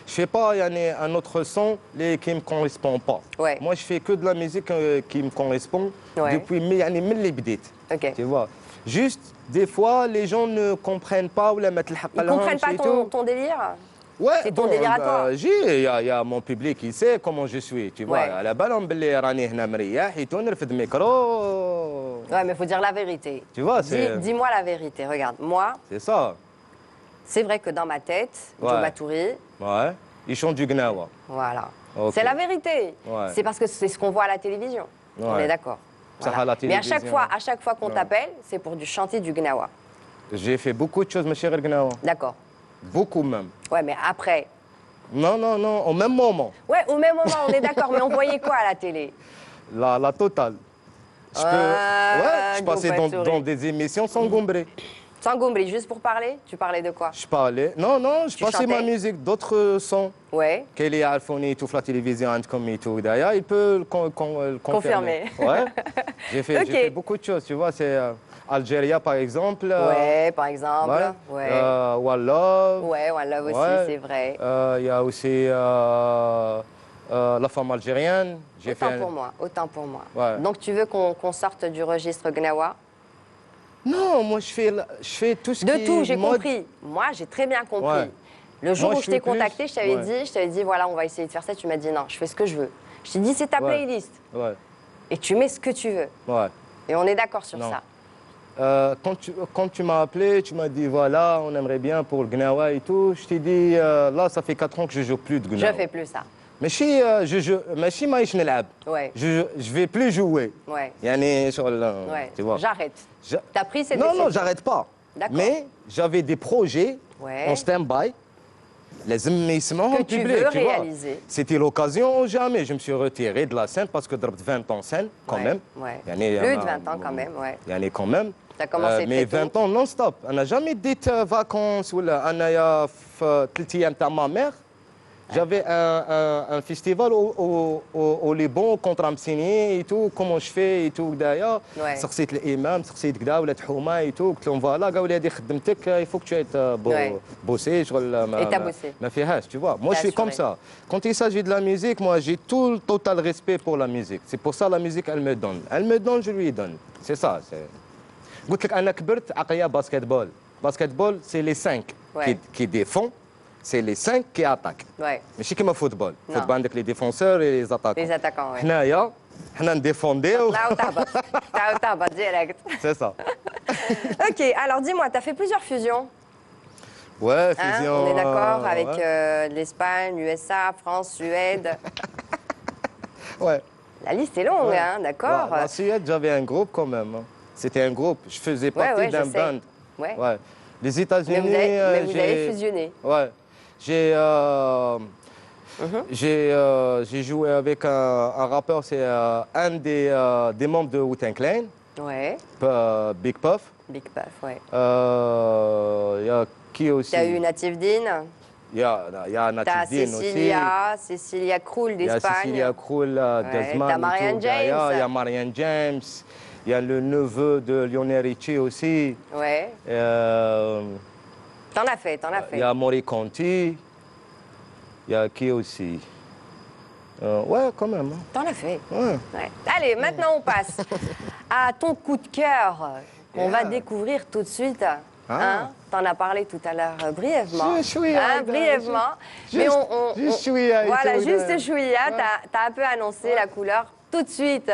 je fais pas يعني un autre son qui me correspond pas. Ouais. Moi je fais que de la musique qui me correspond Ouais. depuis يعني من اللي بديت. Ok. Tu vois. Juste des fois les gens ne comprennent pas ou la mettent Ils comprennent pas ton délire? Ouais, C'est ton délire à toi. il y a mon public, il sait comment je suis, tu vois. Ouais. على بالهم باللي راني هنا مريح نرفد ميكرو. Ouais, mais il faut dire la vérité. Tu vois, c'est Dis-moi la vérité. Regarde, moi, c'est ça. c'est vrai que dans ma tête, Ouais. Joe Batouri, Ouais. Ils chantent du gnawa. voilà. Ok. C'est la vérité. Ouais. C'est parce que c'est ce qu'on voit à la télévision. On Ouais. est d'accord. Ça, à la Mais à télévision. chaque fois qu'on Ouais. t'appelle, c'est pour du chanter du gnawa. J'ai fait beaucoup de choses, ma chère gnawa. D'accord. Beaucoup même. Ouais, mais après. Non, au même moment. Ouais, au même moment, on est d'accord. Mais on voyait quoi à la télé? La totale. Je je passais dans des émissions sans gombrer. Sans Gombri, juste pour parler? Tu parlais de quoi? Je parlais. Non, je Tu passais ma chantais? musique, d'autres sons. Ouais. Qu'elle est alphonée, tout la télévision, comme et tout. D'ailleurs, il peut le confirmer. Confirmer. Ouais. J'ai Ok. fait beaucoup de choses, tu vois. C'est Algérie, par exemple. Ouais, par exemple. Ouais. Ouais. One Love. Ouais, One Love aussi, Ouais. c'est vrai. Il y a aussi La Femme algérienne. J'ai Autant fait pour moi, autant pour moi. Ouais. Donc tu veux qu'on sorte du registre Gnawa? Non, moi je fais tout ce qui De est tout, j'ai mode. compris. Moi, j'ai très bien compris. Ouais. Le jour Moi, où je je t'ai fais plus. contacté, je t'avais dit, voilà, on va essayer de faire ça. Tu m'as dit non, je fais ce que je veux. Je t'ai dit, c'est ta Ouais. playlist. Ouais, Et tu mets ce que tu veux. ouais. Et on est d'accord sur Non. ça. Quand tu m'as appelé, tu m'as dit voilà, on aimerait bien pour le Gnawa et tout. Je t'ai dit là, ça fait 4 ans que je joue plus de Je Gnawa. fais plus ça. ماشي ماشي ماهيش نلعب. Ouais, Je vais plus jouer. ouais, يعني شغل ouais. tu vois. J'arrête. Je- T'as pris cette Non, décision. non, j'arrête pas. D'accord. Mais j'avais des projets Ouais. en stand-by. لازم يسمعوهم Que tu public, veux tu vois. réaliser. C'était l'occasion ou jamais. Je me suis retiré de la scène parce que ضربت 20 ans scène quand Ouais, même. ouais. يعني Plus de 20 ans quand même, ouais. يعني quand même. T'as commencé mais très 20 ans non-stop. أنا jamais ديت vacances ولا أنايا في 3 أيام تاع ma mère. J'avais un festival au Liban contre Amsini et tout, comment je fais et tout d'ailleurs. Ouais. سقسيت الإمام سقسيت كذا ولات حومة et tout قلت لهم فوالا قالوا لي هذه خدمتك il faut que tu ailles Ouais. bosser شغل Et t'as bossé. ما فيهاش tu vois. Moi je suis comme assuré. ça. Quand il s'agit de la musique, moi j'ai tout le total respect pour la musique. C'est pour ça la musique elle me donne. Elle me donne, je lui donne. C'est ça. قلت لك أنا كبرت عقلية باسكتبول. باسكتبول c'est les 5 Ouais. qui défendent. C'est les 5 qui attaquent. Ouais, ماشي كيما فوتبول Non. فوتبول عندك لي ديفونسور اي لي زاتاكون les attaquants, ouais. حنايا حنا نديفونديو Là où t'as direct. سي سا Ok, alors dis-moi, t'as fait plusieurs fusions. ouais Hein, fusion on est d'accord avec ouais. l'Espagne, l'USA, France, Suède. Ouais. La liste est longue, Ouais. hein, d'accord. La Suède j'avais un groupe quand même hein. C'était un groupe je faisais partie ouais, je d'un sais. band Ouais. ouais les Mais États-Unis mais vous avez j'ai- fusionné. ouais j'ai joué avec un rappeur c'est un des membres de Wu-Tang Clan Ouais, Big Puff Big Puff, ouais. il y a qui aussi T'as eu Native Dean, il y a t'as Native Dean aussi. Cecilia Krull Il y a d'Espagne. Cecilia Krull, Desmond. t'as Marianne et tout, derrière. James. Il y a Marianne James. Il y a le neveu de Lionel Richie aussi. Ouais, Euh, t'en as fait, t'en as il fait. y a Maury Conti. Il y a qui aussi ouais, quand même. hein. T'en as fait. Ouais. Ouais. Allez, maintenant on passe à ton coup de cœur qu'on va découvrir tout de suite. Hein, t'en as parlé tout à l'heure brièvement. Brièvement. Mais juste chouïa, voilà, et tout, juste ouais. chouïa, t'as un peu annoncé la couleur. Tout de suite,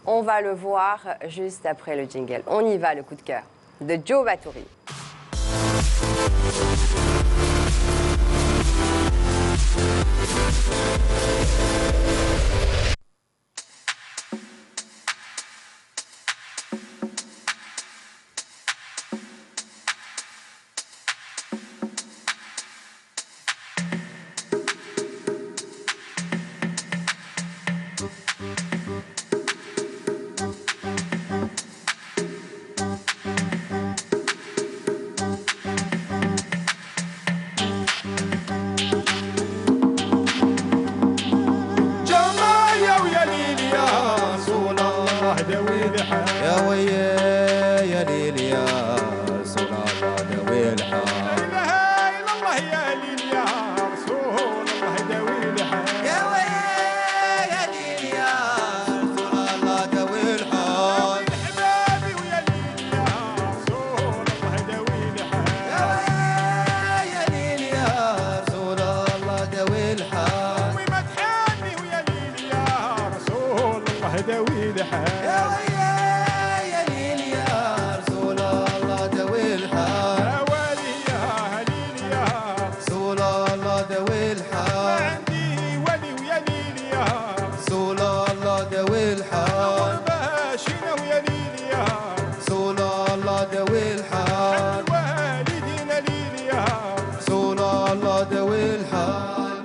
on va le voir juste après le jingle. On y va, le coup de cœur de Joe Vaturi. جمايا ويا ليلي يا رسول الله داوي الحال يا ويا يا ليلي يا رسول الله داوي الحال لا اله الا الله يا ليلي يا رسول الله داوي الحال يا ويا يا ليلي يا رسول الله داوي الحال حبابي ويا ليلي يا رسول الله داوي الحال يا ويا يا ليلي يا رسول الله داوي الحال ومدحاني ويا ليلي يا رسول الله داوي الحال يا ويا يا ليلي يا رسول الله داوي الحال يا ولي يا ليلي يا رسول الله داوي الحال عندي ولي ويا ليلي يا رسول الله داوي الحال باشينا ويا ليلي يا رسول الله داوي الحال والدينا ليلي يا رسول الله داوي الحال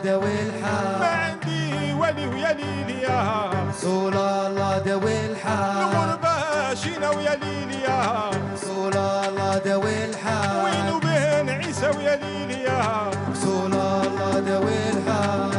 داوي ما الحال عندي ولي ويا ليلي يا رسول الله داوي الحال الغربة شينا ويا ليلي يا رسول الله داوي الحال وين وبين عيسى ويا ليلي يا رسول الله داوي الحال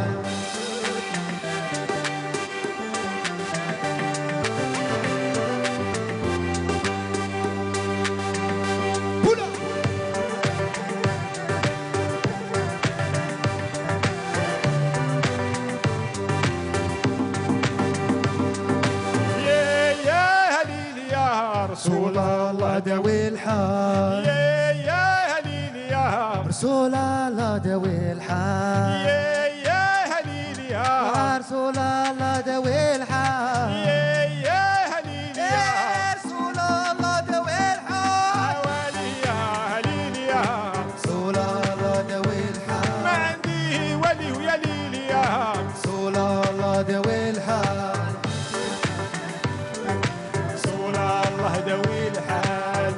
يا ليلي يا رسول الله داوي الحال يا ليلي يا رسول الله داوي الحال يا ليلي يا رسول الله داوي الحال يا ليلي يا رسول الله داوي الحال حوالي يا ليلي يا رسول الله داوي الحال ما عندي ولي ويا ليلي يا رسول الله داوي الحال رسول الله دوي الحال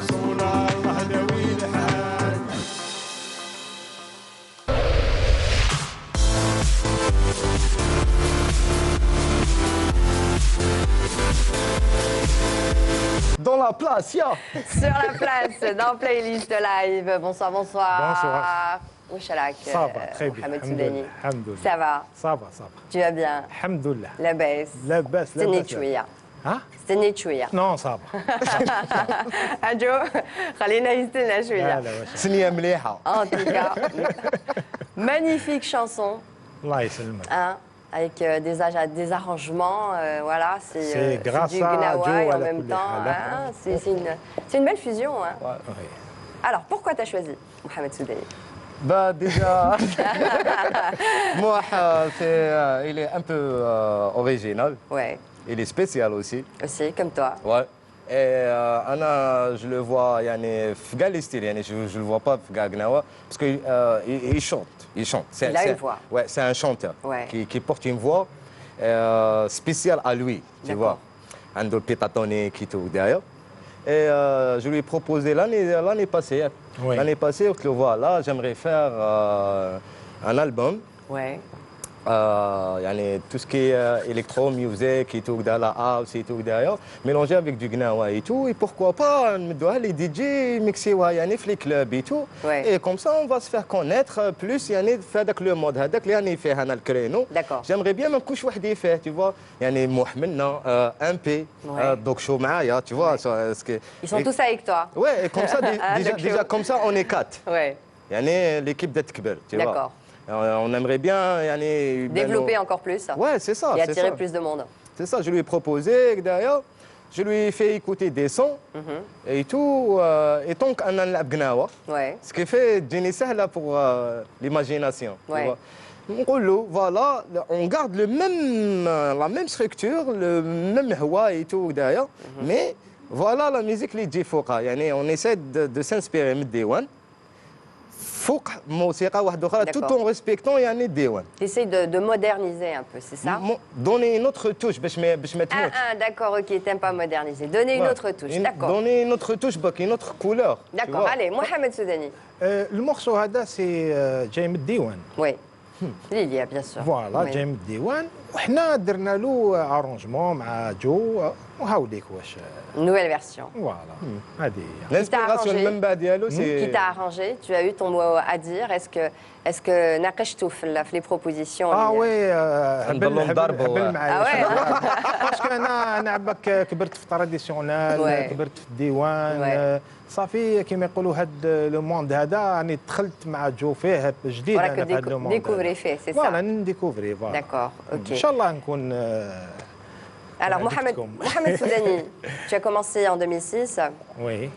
رسول الله دوي الحال Dans la place, ya. Sur la place, dans Playlist Live. Bonsoir, bonsoir. Bonsoir. Ouchalak, Ça va, très bien. Mohamed Soudani. Alhamdoulilah. Ça va? Ça va, ça va. Tu vas bien? Alhamdoulilah. La baisse. لاباس C'était لاباس شوية. ها؟ استنيت شوية. نو صافا أجو خلينا يستنى لا شوية. لا واش سنية مليحة. En tout cas, magnifique chanson, الله يسلمك hein, avec des arrangements, voilà, C'est c'est grâce du à gnawa Joe et à en la même coulée. temps, Voilà. hein, c'est une belle fusion. Hein. Oui. Alors, pourquoi tu as choisi Mohamed Soudani? Bah déjà, moi, il est un peu original. Ouais, Il est spécial aussi. aussi, comme toi. Ouais. Et Anna, je le vois, yani, في كاع les styles, yani, je le vois pas في كاع Gnawa, parce que il chante, il chante. Il a une voix. Ouais, c'est un chanteur Ouais. qui porte une voix spéciale à lui, tu D'accord. vois. Un de pétatonique et tout derrière. Et je lui ai proposé l'année passée. Oui. L'année passée, je le vois là, j'aimerais faire un album. Ouais, Yani, tout ce qui est électro-music et tout, dans la house et tout derrière, mélangé avec du gnawa et tout. Et pourquoi pas, les DJ mixer yani, les clubs et tout. Ouais. Et comme ça, on va se faire connaître plus, yani, faire le mode, هذاك اللي راني فيه أنا الكرينو. D'accord. J'aimerais bien ما نكونش وحدي فيه, tu vois. يعني محملنا, MP, Ouais. donc show معايا, tu vois. ils sont tous avec toi. Ouais, et comme ça, Ah, déjà donc, comme ça, on est 4. Ouais, يعني, l'équipe d'Ettkber, tu vois. d'accord. On aimerait bien yani, Développer encore plus Ouais, c'est ça. et c'est attirer ça. plus de monde. C'est ça, je lui ai proposé derrière. Je lui ai fait écouter des sons et tout. Et donc, on a l'abgnawa. Ouais, Ce qui fait Jenny là pour l'imagination. tu Ouais. vois. Voilà, on garde la même structure, le même hwa et tout derrière. Mais voilà la musique les Djifoka. On essaie de s'inspirer de Dewan. فوق موسيقى واحدة أخرى tout en respectant يعني الديوان. tu essayes de moderniser un peu, c'est ça? Donner une autre touche باش ما تموتش. D'accord, ok, t'aimes pas moderniser. Donner une autre touche, d'accord. Donner une autre touche, une autre couleur. tu D'accord, vois. allez, Mohamed Soudani. المورسو هذا سي جاي من الديوان Oui, Lilia, bien sûr. فوالا Oui. جاي من الديوان وحنا درنا له ارونجمون مع جو وهاوليك واش Nouvelle version. فوالا هذه هي L'inspiration arrangé. même bas dialogue, c'est. Qui t'a arrangé? Tu as eu ton mot à dire. Est-ce que ناقشتوا في les propositions? وي نضلوا نضربوا. هبل معايا باسكو انا عباك كبرت في تراديسيونال Ouais. كبرت في الديوان صافي كيما يقولوا هاد لو موند هذا راني دخلت مع جو فيه جديد Voilà انا que في هاد لو موند découvrir fait, c'est فوالا ça? نديكوفري فوالا D'accord, ok. ان شاء الله نكون Alors, Mohamed Soudani, tu as commencé en 2006 وي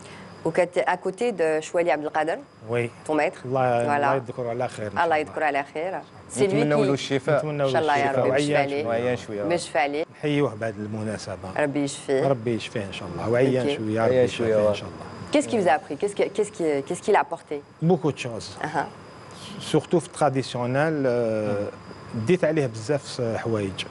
à côté de Chouali Abdelkader, وي ton maître. الله يذكره على خير Allah يذكره على خير. C'est lui نتمنوا له qui... الشفاء. نتمنى إن شاء الله يا ربي وعيان بالشفاء وعيان شويه. بالشفاء نحيوه بهذه المناسبه ربي يشفيه. ربي يشفيه ان شاء الله وعيان Ok. شويه عيان ربي شوية، يشفيه ان ouais. شاء الله Qu'est-ce qui vous a appris? Qu'est-ce qu'il a apporté? بوكو دو شوز Ah, سورتو في التراديسيونال ديت عليه بزاف حوايج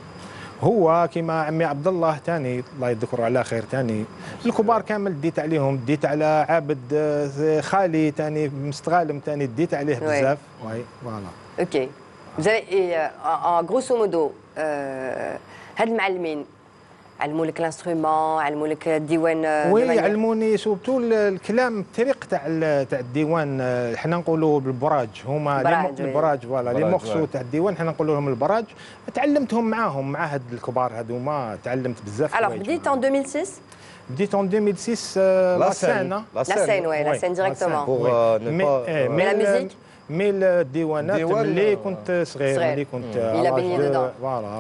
هو كما عمي عبد الله ثاني الله يذكره على خير ثاني الكبار كامل ديت عليهم، ديت على عابد خالي ثاني مستغالم ثاني ديت عليه بزاف. وي فوالا. اوكي. En grosso modo هاد المعلمين علموا لك الانسترومون، علموا لك الديوان؟ وي علموني سورتو الكلام الطريق تاع الديوان. حنا نقولوا بالبراج، هما البراج فوالا لي مورسو تاع الديوان حنا نقولوا لهم البراج. تعلمتهم معاهم مع هاد الكبار هذوما، تعلمت بزاف. Alors بديت en 2006 بديت en 2006 la scène. La scène, ouais, la scène directement. Mais la musique مي الديوانات ملي كنت صغير، ملي كنت il a baigné dedans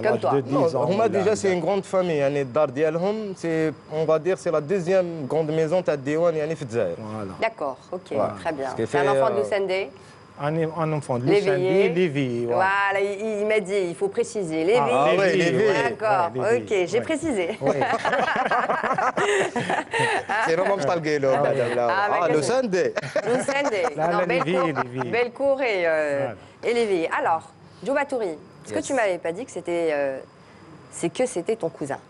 comme toi. هما déjà c'est une grande famille يعني الدار ديالهم c'est on va dire c'est la deuxième grande maison تاع الديوان يعني في الجزائر. D'accord, ok, très bien. C'est un enfant de Loussendé. Un enfant de Loussendé, Lévi. Voilà, il m'a dit, il faut préciser. Lévi. Ah oui, Lévi. D'accord, ok, j'ai précisé. C'est vraiment pas le guélo. Ah, Loussendé. Loussendé. Non, Bellecour et Lévi. Alors, Djoubatouri, est-ce que tu m'avais pas dit que c'était ton cousin?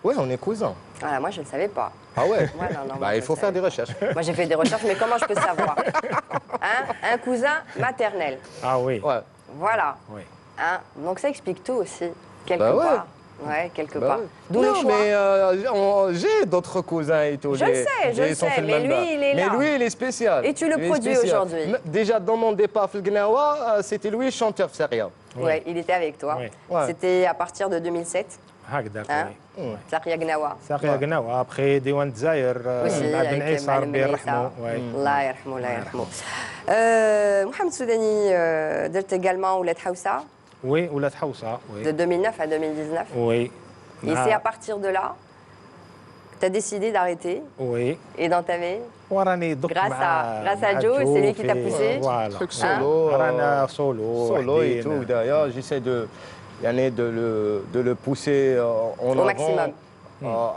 Oui, on est cousins. Voilà, moi je ne le savais pas. Ah ouais, non, bah, il faut faire des recherches. Moi j'ai fait des recherches, mais comment je peux savoir? Hein? Un cousin maternel. Ah oui. Ouais. Voilà. Oui. Hein? Donc ça explique tout aussi, quelque part. Ouais, quelque part. Ouais. D'où le choix. Mais j'ai d'autres cousins et tout. Je le sais, mais lui il est là. Mais lui il est spécial. Et tu le produis aujourd'hui. Déjà dans mon départ au Gnawa, c'était lui le chanteur de Saria. Ouais, il était avec toi. Oui. Ouais. C'était à partir de 2007. هكذا. Saria Gnawa. ساقيا قناوة ابخي ديوان الجزائر مع بن عيسى ربي يرحمه. الله يرحمه الله يرحمه. محمد سوداني درت également ولاد حوسة. وي ولاد حوسة. De 2009 à 2019. Oui. Et c'est à partir de là que tu as décidé d'arrêter Oui. et d'entamer. وراني دوك Grâce à Joe, c'est lui qui t'a poussé. Voilà. Truc solo. رانا سولو. Solo et tout. D'ailleurs, j'essaie de le pousser en Au avant. maximum.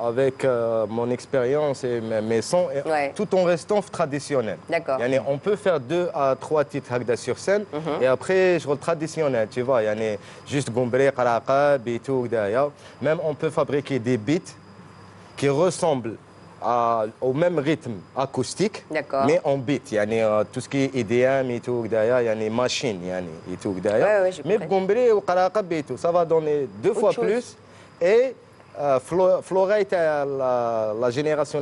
Avec mon expérience et mes sons, tout en restant traditionnel. D'accord. On peut faire 2 à 3 titres Hagda sur scène et après je rôle traditionnel, tu vois. Juste gombré, qaraqab et tout. Même on peut fabriquer des beats qui ressemblent au même rythme acoustique, mais en beat. Tout ce qui est EDM et tout, machine et tout. Mais gombré ou qaraqab et tout, ça va donner 2 fois plus. Et Flora, la génération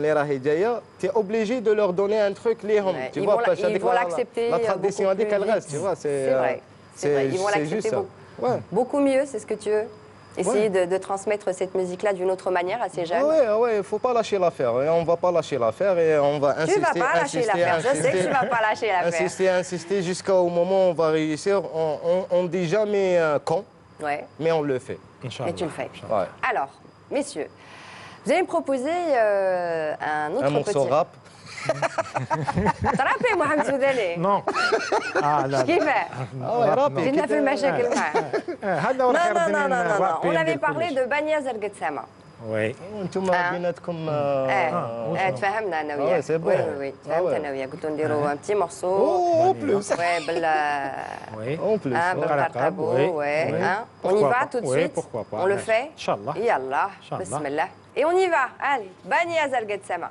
tu es obligé de leur donner un truc. Tu vois, ils vont l'accepter. La tradition dit qu'elle reste, tu vois. C'est vrai. Ils vont l'accepter beaucoup mieux, c'est ce que tu veux. Essayer de transmettre cette musique-là d'une autre manière à ces jeunes. Oui, il ne faut pas lâcher l'affaire. On ne va pas lâcher l'affaire et on va insister. Tu ne vas pas lâcher l'affaire, je sais que tu ne vas pas lâcher l'affaire. Insister jusqu'au moment où on va réussir. On ne dit jamais quand, mais on le fait. Mais tu le fais. Alors, messieurs, vous allez me proposer un autre morceau rap. ترابي محمد سوداني. Non. لا. كيفاه؟ جينا في المشاكل معاه. هذا Non, non, non. On avait parlé de Bania Zergat Sama. وي. انتم بيناتكم تفاهمنا انا وياك. وي تفاهمت انا وياك. قلت نديروا ان بتي مورسو. او بلوس. وي وي. En plus. بالقرقبو. وي. On y va tout de suite. On le fait. ان شاء الله. يلا بسم الله. Et on y va. Allez, Bania Zergat Sama.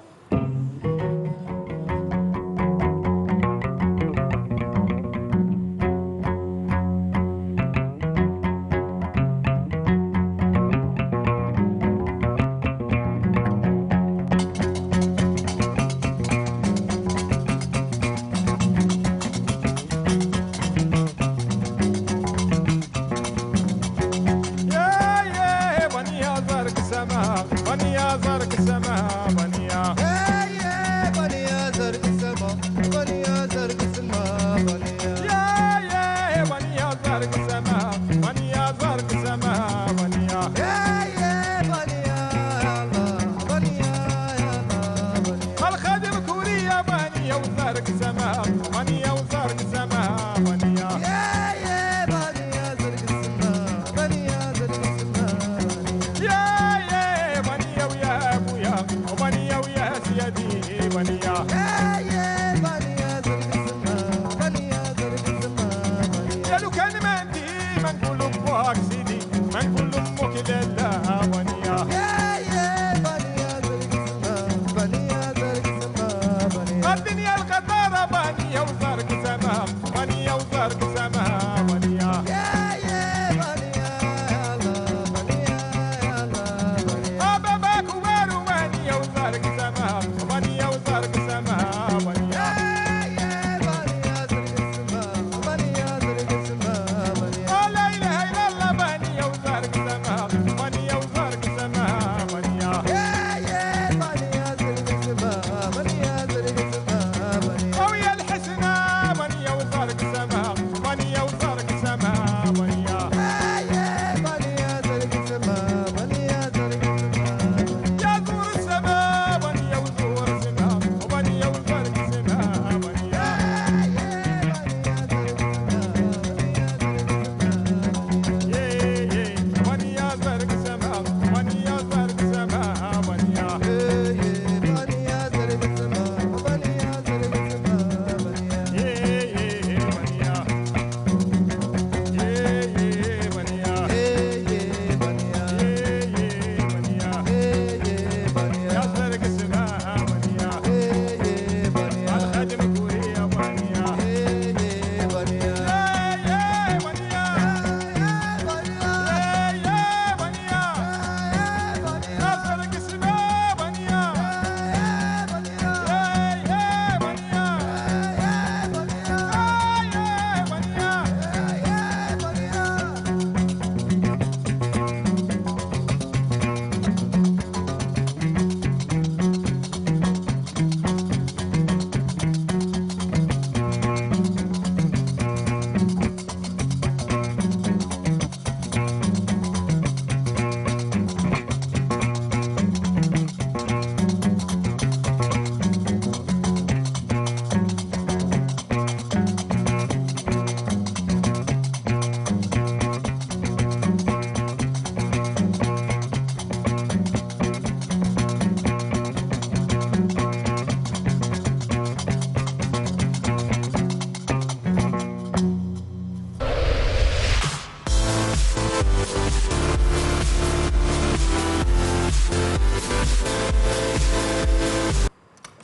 بنيا زرق السماء بنيا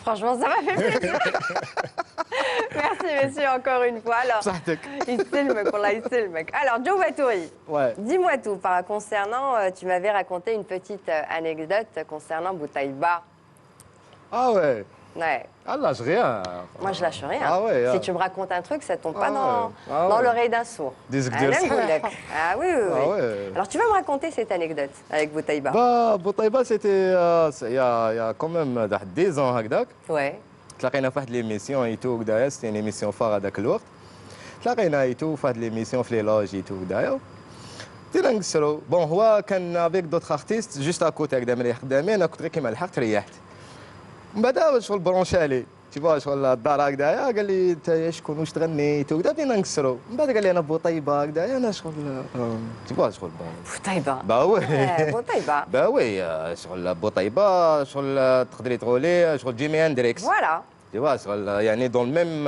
Franchement, ça m'a fait plaisir. Merci, messieurs, encore une fois. Alors, Alors, Joe Batouri, Ouais. dis-moi tout. Concernant, tu m'avais raconté une petite anecdote concernant Boutaïba. Ah ouais. Ouais. Ah lâche rien. Moi, je lâche rien. Ah ouais, Si ah. tu me racontes un truc, ça tombe Ah pas dans, ouais. Ah dans ouais. l'oreille d'un sourd. Des Ah, exercices. Ah oui, oui, oui. Ah ouais. Alors, tu vas me raconter cette anecdote avec Boutaïba. Bah, Boutaïba, c'était il y a quand même 10 ans هكذاك. Ouais. تلاقينا في واحد ليميسيون ايتو كدايا سيتي ان ايميسيون فار هذاك الوقت. تلاقينا ايتو في واحد ليميسيون في لي لوج ايتو كدايا. بدينا نقصرو بون هو كان افيك دوطخ ارتيست جوست اكوتي هكذا ملي خدامين انا كنت غير كيما لحقت ريحت. من بعد شغل برونشالي تي فوا شغل الدار هكذايا قال لي انت شكون واش تغني تو كدا بدينا نقصرو من بعد قال لي انا بوطيبه هكذايا انا شغل تي فوا شغل بون Boutaïba. با وي Boutaïba. با وي شغل بوطيبه شغل تقدري تقولي شغل جيمي اندريكس Voilà. Tu vois, يعني dans le même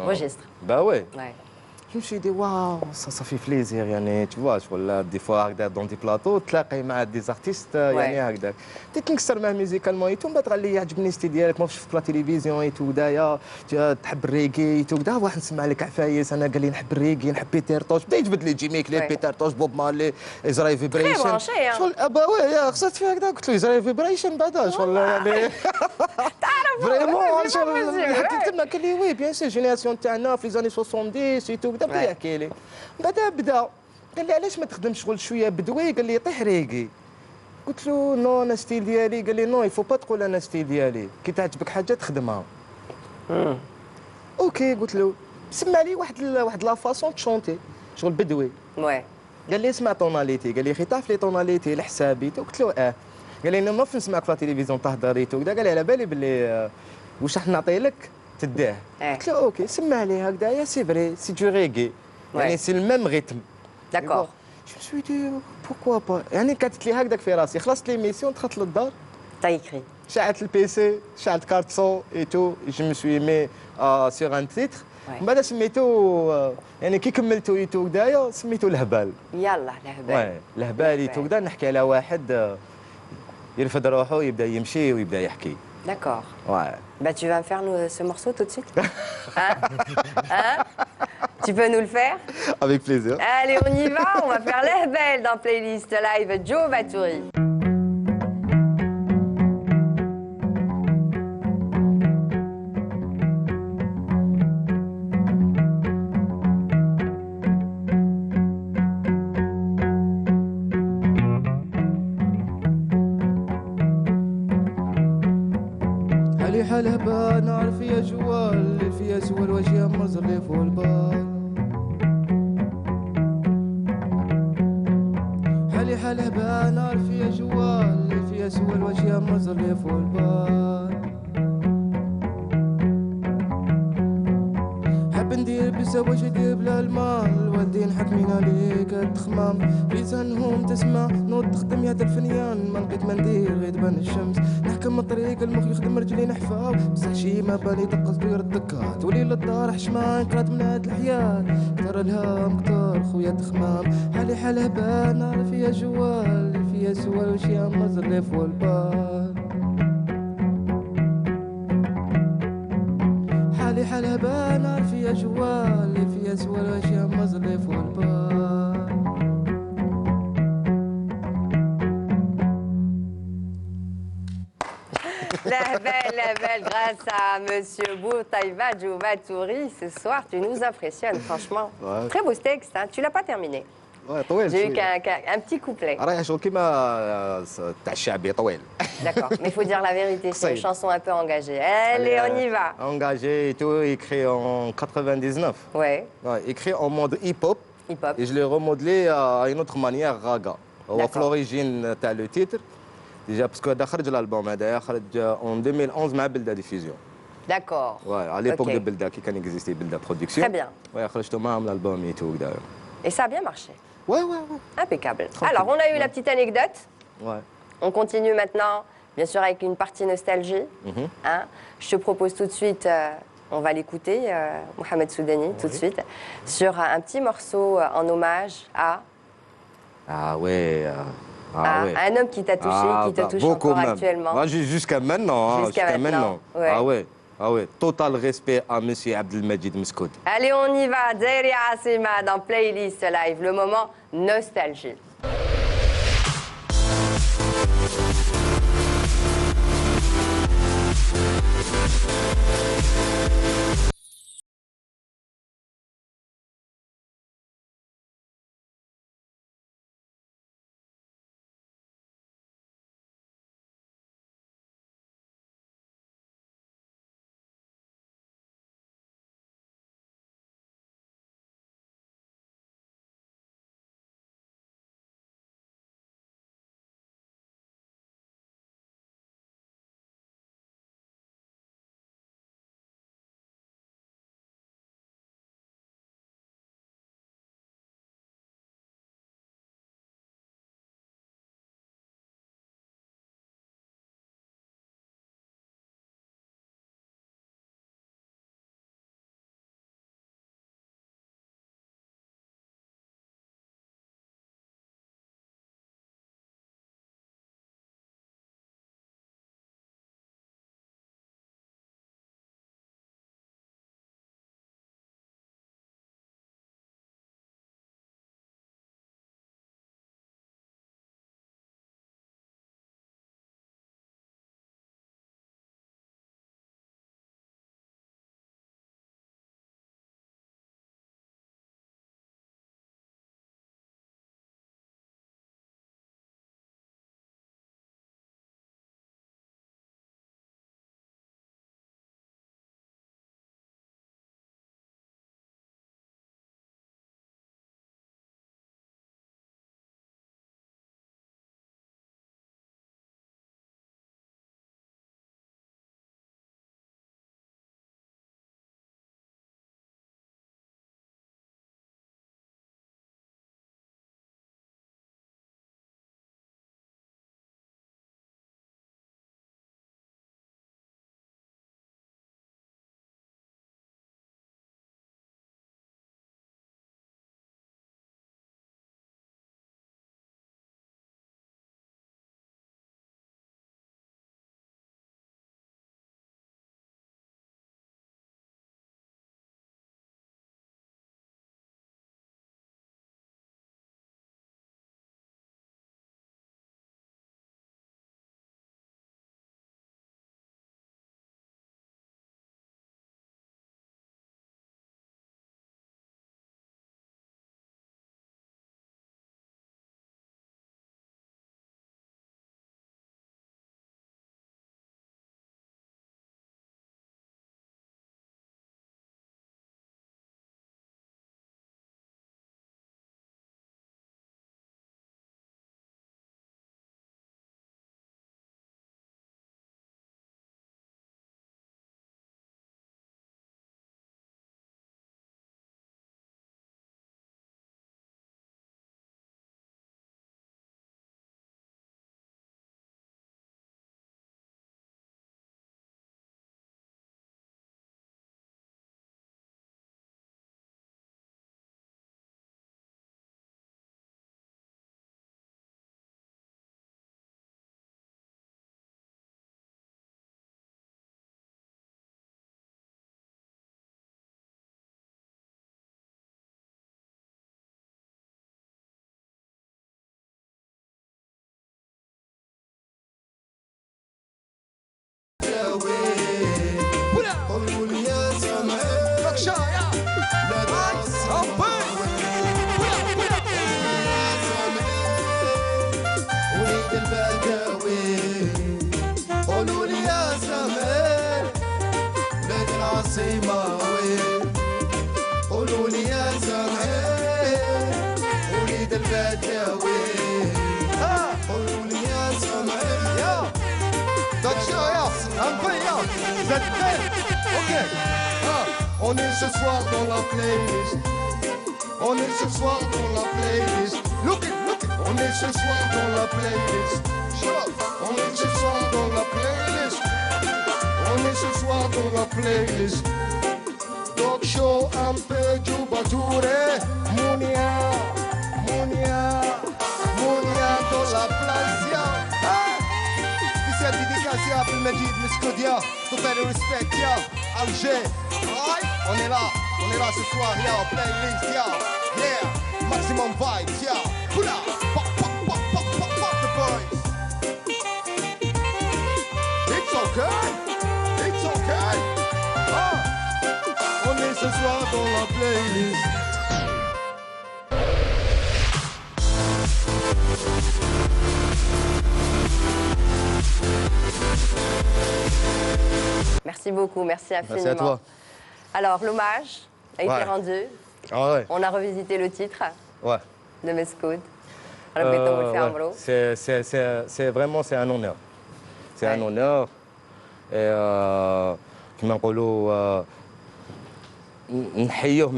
Registre. Bah ouais. Ouais. Je me suis dit waouh, ça fait plaisir يعني tu vois شغل des fois هكذا dans des plateaux تلاقي مع des artistes يعني هكذا بديت نكسر معاه ميوزيكالمون ايتو من بعد قال لي عجبني ستي ديالك ما شفت في لا تيليفزيون ايتو دايا تحب الريغي ايتو كدا واحد نسمع لك عفايس انا قال لي نحب الريغي نحب بيتر توش بدا يجبد لي جيمي كليب بيتر توش بوب مارلي ازراي فيبريشن شغل با وي خسرت فيها هكذا قلت له ازراي فيبريشن بعدا شغل يعني فريمون شغل حكيت له قال لي وي بيان سي جينيراسيون تاعنا في لي 70 ايتو كدا بدا يحكي لي بدا قال لي علاش ما تخدمش شغل شويه بدوي قال لي طيح ريغي قلت له نو انا ستيل ديالي قال لي نو يفو با تقول انا ستيل ديالي كي تعجبك حاجه تخدمها اوكي قلت له سمع لي واحد لا فاسون تشونتي شغل بدوي Ouais. قال لي اسمع طوناليتي قال لي اخي تعرف لي طوناليتي لحسابي قلت له قال لي انا ما نسمعك في التلفزيون تهضري وكذا قال لي على بالي باللي واش راح نعطي لك تداه قلت له اوكي سمع لي هكذايا سي فري سي دو ريغي يعني سي الميم ريتم D'accord. Je me suis dit pourquoi pas يعني كانت لي هكذاك في راسي خلصت ليميسيون دخلت للدار T'as écrit. شعلت البيسي شعلت كارت سون اي تو جو مي سوي مي سور ان تيتر من بعد سميتو يعني كي كملتو يوتيوب دايا سميتو الهبال. يلا الهبال. الهبال يوتيوب دا نحكي على واحد يرفد روحه يبدا يمشي ويبدا يحكي. D'accord. Ouais. Bah, tu vas me faire ce morceau tout de suite. Hein? Hein? Tu peux nous le faire? Avec plaisir. Allez, on y va. On va faire l'Ehbel dans playlist live Joe Vatouri. حالي حال هبال نعرف فيها جوال اللي فيها سوى الوجه مزرلي فوق البال حالي حال هبال نعرف فيها جوال اللي فيها سوى الوجه مزرلي فوق البال حاب ندير بزاف واش ندير بلا المال الوالدين حاكمين عليك التخمام في لسانهم تسمع نوض تخدم يا الفنيان ما لقيت ما ندير غير تبان الشمس نحكم الطريق المخ يخدم رجلي نحفاو بصح شي ما بالي دق صغير الدكا تولي للدار حشمان قرات من هاد الحياة كتر الهام كتر خويا تخمام حالي حال هبال نعرف فيها جوال اللي فيها سوال وشي مزر لي فوق البال حالي حال هبال نعرف فيها جوال اللي فيها سوال واشياء مزرلي فوق البال La belle, grâce à Monsieur Bourtaïva Joe Vatouri. Ce soir, tu nous impressionnes, franchement. Ouais. Très beau texte, hein. Tu l'as pas terminé. طويل J'ai eu شوية. qu'un petit couplet. رايح شغل كيما تاع الشعبي طويل. D'accord, mais il faut dire la vérité, c'est une Qsayr. chanson un peu engagée. Allez, on y va. Engagé et tout, écrit en 99. Ouais, Ouais, écrit en mode hip-hop. hip-hop. Et je l'ai remodelé à une autre manière, raga. D'accord. في l'origine تاع le titre. Déjà parce que هذا خرج الالبوم هذايا خرج en 2011 مع بلدا ديفيزيون. D'accord. Ouais, à l'époque Ok. de Belda qui كان existait Belda Production. Très bien. Ouais, خرجته معهم l'album et tout كذا. Et ça a bien marché. Ouais, ouais, ouais. Impeccable. Tranquille. Alors, on a eu la petite anecdote. Ouais. On continue maintenant, bien sûr, avec une partie nostalgie. Hein. Je te propose tout de suite, on va l'écouter, Mohamed Soudani, tout de suite, sur un petit morceau en hommage à, Ah ouais. Ah ouais. un homme qui t'a touché, qui te bah, touche beaucoup encore même. actuellement. Ah, jusqu'à maintenant. Hein, Jusqu'à maintenant, ouais. Ah ouais. Ah ouais. Total respect à Monsieur Abdelmajid Mskoud. Allez, on y va. Zairi Asima dans Playlist Live, le moment nostalgie. Ok. Ah, on est ce soir dans la playlist. On est ce soir dans la playlist. Look it, look it. On est ce soir dans la playlist. Sure. On est ce soir dans la playlist. On est ce soir dans la playlist. Talk show un peu du Bature. Mounia, Mounia, Mounia dans la place. Spécial dédicace à Abdelmajid, Muscodia. Total respect, ya. Alger. Alright, on est là ce soir, ya. Playlist, ya. Yeah, maximum vibes, ya. Hula, pop, pop, pop, pop, pop, pop the boys. It's okay, it's okay. Ah, on est ce soir dans la playlist. Merci beaucoup, merci infiniment. Merci à toi. Alors, l'hommage a été rendu. Ah ouais. On a revisité le titre Ouais. de Mescoud. Répétons le faire, bro. C'est vraiment c'est un honneur. C'est un honneur. Et كما نقولوا نحييه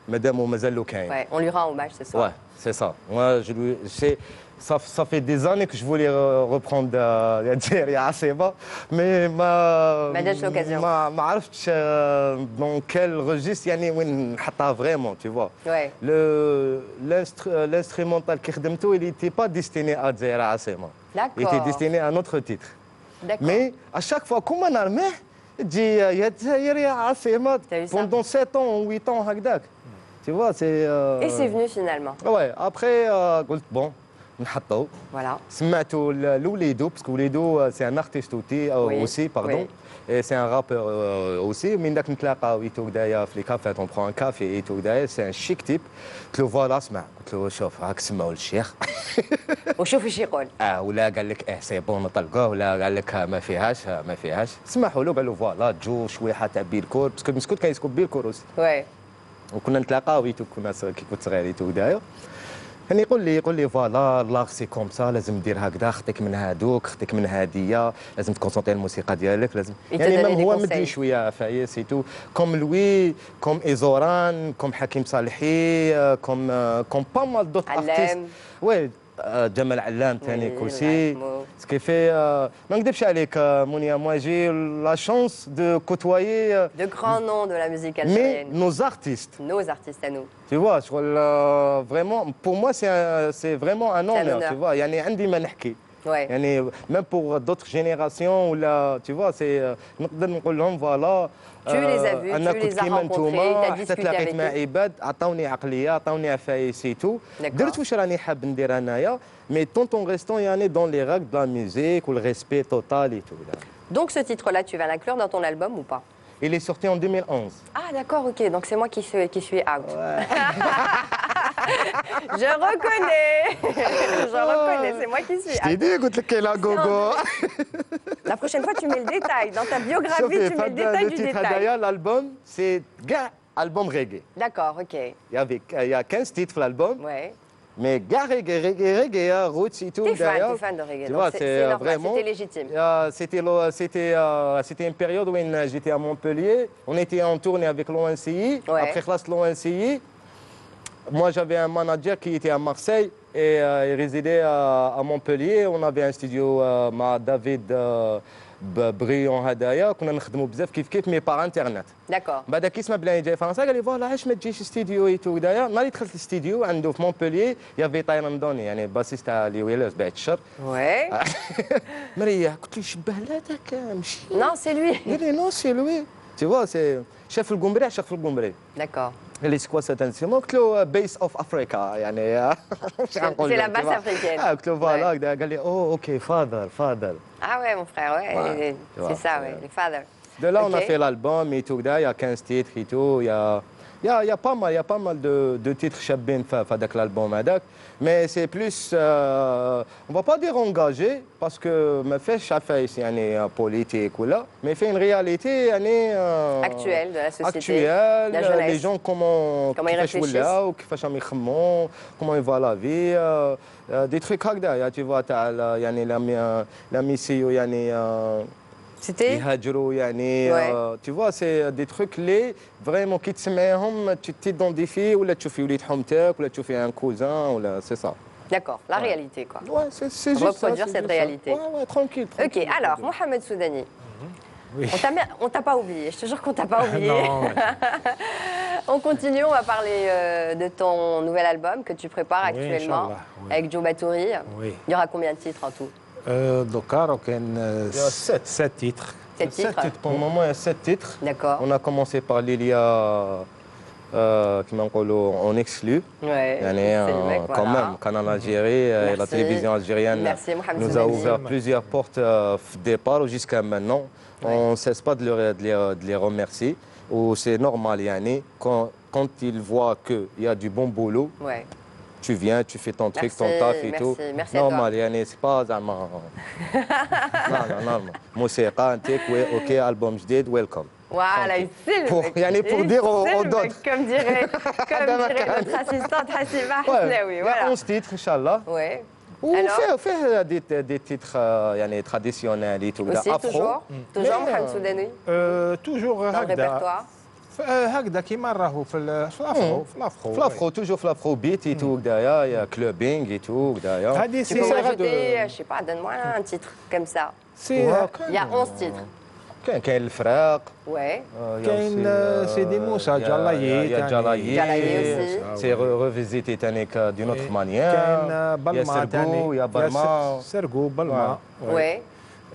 مادامو مازال كاين. Ouais, on lui rend hommage ce soir. Ouais, c'est ça. Moi, ça fait des années que je voulais reprendre Algérie Aseba, mais ما جاتش l'occasion. ما عرفتش dans quel registre يعني وين نحطها vraiment, tu vois. Ouais. L'instrumental qui خدمته, il n'était pas destiné à Algérie Aseba. D'accord. Il était destiné à un autre titre. D'accord. Mais à chaque fois, comme on a dit, il y a Algérie Aseba T'as vu ça? pendant 7 ans ou 8 ans هكذاك. Tu vois, c'est... Et c'est venu finalement. Ouais, après, قلت bon, نحطو. Voilà. سمعتو لوليدو, parce que Loulido, c'est un artiste aussi, pardon. Oui. Et c'est un rappeur aussi. من داك نتلاقاو ايتو كدايا في لي كافيات, on prend un café ايتو كدايا, c'est un chic type. قلت له فوالا اسمع, قلت له شوف هاك سمعوا للشيخ. وشوف ايش يقول. ولا قال لك سي بون نطلقوه, ولا قال لك ما فيهاش. سمحوا له, قال له فوالا جو شويحه تاع بيركور, باسكو مسكوت كان يسكب بيركور aussi. Ouais. وكنا نتلاقاو ايتو, كنا كي كنت صغير ايتو كدايا. يعني يقول لي فوالا لاغ سي كوم سا, لازم دير هكذا, خطيك من هادوك, خطيك من هاديه, لازم تكونسونطي الموسيقى ديالك, لازم يعني ميم هو مدي شويه فايس ايتو, كوم لوي, كوم ايزوران, كوم حكيم صالحي, كوم با مال دوت ارتيست. وي جمال علام ثاني كوسي. سكيفي ما نكذبش عليك مونيا, moi j'ai la chance de côtoyer de grands noms de la musique mais algérienne. nos artistes. Nos artistes à nous. Tu vois, vraiment, pour moi, c'est vraiment un honneur, tu vois. يعني عندي ما نحكي. Ouais. يعني même pour d'autres générations, ولا, tu vois, c'est نقدر نقول لهم voilà. Tu les as vus, tu les as rencontrés, tu as discuté avec eux. مع عباد, عطاوني عقليه, عطاوني عفايس et tout. درت واش راني حاب ندير انايا, mais tout en restant يعني dans les règles de la musique ou le respect total et tout. Donc ce titre-là, tu vas l'inclure dans ton album ou pas? Il est sorti en 2011. Ah d'accord, ok, donc c'est moi qui suis out. Ouais. Je reconnais. Je reconnais, c'est moi qui suis out. Je t'ai dit, écoute, lequel a gogo. La prochaine fois, tu mets le détail. Dans ta biographie, tu mets le détail du détail. L'album, c'est album reggae. D'accord, ok. Il y a 15 titres pour l'album. Ouais. Mais reggae, roots et tout. T'es fan de reggae, donc c'est normal, c'était légitime. C'était une période où j'étais à Montpellier. On était en tournée avec l'ONCI. Ouais. Après classe l'ONCI, moi j'avais un manager qui était à Marseille et il résidait à Montpellier. On avait un studio avec David بريون هدايا, كنا نخدموا بزاف كيف مي بار انترنت. داكور. بعدا كي سمع بلاني جاي فرنسا, قال لي فوالا علاش ما تجيش ستوديو ايتو هدايا. نهار اللي دخلت الاستديو عنده في مونبوليي, يافي طايران دوني يعني باسيست تاع لي ويلرز بعد الشر. وي. مريح, قلت له شبه لا ذاك ماشي. نو سي لوي. قال لي نو سي لوي. Tu vois, c'est chef القنبري, chef القنبري. D'accord. قال لي سكوا سيت انسترومون, قلت له بيس اوف افريكا يعني. C'est la basse africaine. قلت له فوالا, قال لي اوكي فاذر. Ah ouais, mon frère, ouais. C'est ça, ouais, les fathers. De là, on a fait l'album et tout, il y a 15 titres et tout, il y a pas mal de titres chabin avec l'album, mais c'est plus, on va pas dire engagé, parce que me fait chaque ici, politique ou là, mais fait une réalité actuelle de la société, actuelle, de la jeunesse. Les gens comment ils réfléchissent, comment ils voient la vie, des trucs comme ça, tu vois, la mission, C'était يهاجروا يعني Ouais. tu vois c'est des trucs اللي vraiment كي تسمعهم tu t'identifies ولا تشوفي وليد حومتك ولا تشوفي un cousin ولا c'est ça. D'accord, la réalité quoi. Ouais, c'est juste ça. Reproduire c'est cette juste ça. réalité. Ouais, tranquille. Ok, tranquille. alors Mohamed Soudani, Oui. on t'a pas oublié, je te jure qu'on t'a pas oublié. Non, On continue, on va parler de ton nouvel album que tu prépares Oui, actuellement Inch'Allah, oui. avec Joe Batouri. Oui. Il y aura combien de titres en tout? دوكا راه كاين Il y a 7 تيتر. 7 titres. Pour le moment, il y a 7 titres. D'accord. On a commencé par Lilia, كما نقولوا en exclu. Ouais, يعني, c'est le mec, quand voilà. même, Canal Algérie, la Merci. télévision algérienne Merci, Mohamed nous a Soudani. ouvert plusieurs portes départ jusqu'à maintenant. On ne cesse pas de les remercier. C'est normal, yani, quand ils voient qu'il y a du bon boulot, Ouais. tu viens, tu fais ton truc, Merci, ton taf et merci, tout. merci à toi. Normal, yani, c'est pas زعما non. موسيقى انت اوكي album جديد welcome. Voilà, c'est le Pour- mec. yani pour dire aux C'est le mec, d'autres. comme dirait notre assistante Hassiba Hasnaoui. Il y a Voilà. 11 titres, Inch'Allah. Ouais. Ou Alors fait des titres yani, traditionnels et tout. Aussi, afro. toujours Mais, Mohamed Soudani توجور dans le هكذا répertoire. هكذا كيما راهو في الافرو في الافرو في l'afro, toujours في l'afro beat et tout, il y a clubbing et tout, d'ailleurs. هذه Tu peux سي m'ajouter, je sais pas, donne-moi un titre comme ça. سي Il y a 11 titres. كاين الفراق. Ouais. كاين سيدي موسى جلايي Il y a Jalayi. Jalayi aussi. C'est revisité d'une autre manière. كاين Il y a بلما Sergou, il y a Balma. سرقو بلما Ouais.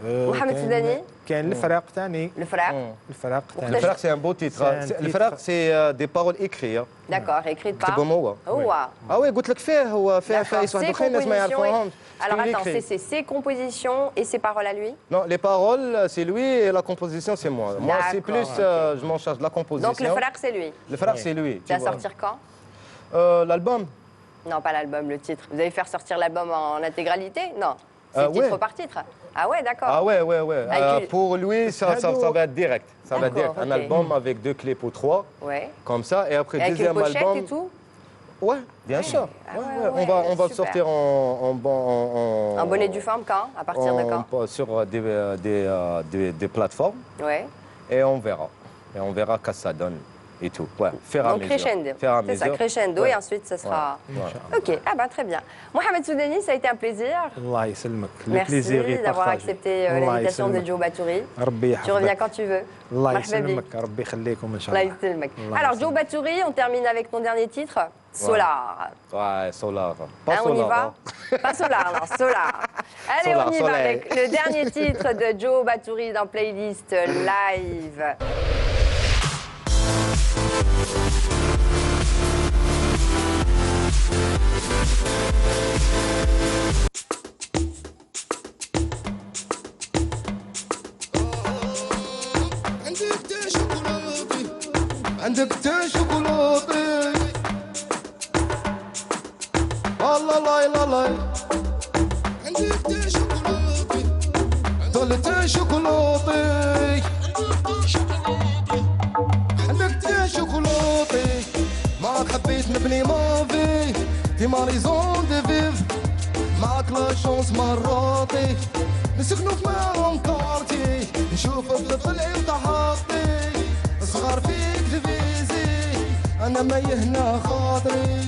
محمد سوداني. كاين الفراق ثاني Le frère. الفراق Le ثاني frère, c'est un beau titre. C'est un Le titre. frère, c'est des paroles écrites. D'accord, écrite par. كتبهم هو. هو. Ah oui, قلت لك فيه هو فيه D'accord, يصبح ses دخين الناس ما compositions. يعرفوهمش. Alors Il attends, écrit. c'est ses compositions et ses paroles à lui. Non, les paroles, c'est lui et la composition, c'est moi. Moi, c'est D'accord, plus, je m'en charge de la composition. Donc le frère, c'est lui. Le frère, c'est lui. Tu vas sortir quand? L'album. Non, pas l'album, le titre. Vous allez faire sortir l'album en intégralité? Non. C'est Ouais. titre par titre. Ah ouais, d'accord. Ah ouais. Avec- Pour lui, ça va être direct. Ça va être D'accord, direct. Un ok. album avec 2 clips ou 3, Ouais. comme ça. Et après, Et avec une deuxième pochette album. et tout? Ouais, bien sûr. Ah Ouais, ouais, ouais. On va le super. sortir En bonnet du forme quand? À partir de quand? sur des plateformes. Ouais. Et on verra. Et on verra ce que ça donne et tout. Ouais, faire à Donc mesure. crescendo. Faire à C'est ça, mesure. crescendo Ouais. et ensuite ce sera. Ouais. Ok, ah ben très bien. Mohamed Soudani, ça a été un plaisir. الله يسلمك le Merci plaisir est d'avoir partagé. accepté الله l'invitation de يسلمك. Joe Batouri. ربي Tu reviens يحفظك quand tu veux. الله مرحبا بك. يسلمك ربي يخليكم ان شاء Allah الله يسلمك. الله Alors يسلمك. Joe Batouri, on termine avec ton dernier titre, Solar. Ouais, Solar. Pas Hein, on y Solar. va? Pas Solar, non, Solar. Allez, Solar, on y va soleil. avec le dernier titre de Joe Batouri dans Playlist Live. عندك تا شوكولاتي عندك تا شوكولاتي والله لا لا عندك تا شوكولاتي ضل تا شوكولاتي عندك تا شوكولاتي معاك حبيت نبني مافي ديما ريزون دي فيف معاك لا شونس مراتي نسكنو في مالون كارتي نشوفك تطلعي وتحطي صغار فيك دفيزي انا ما يهنا خاطري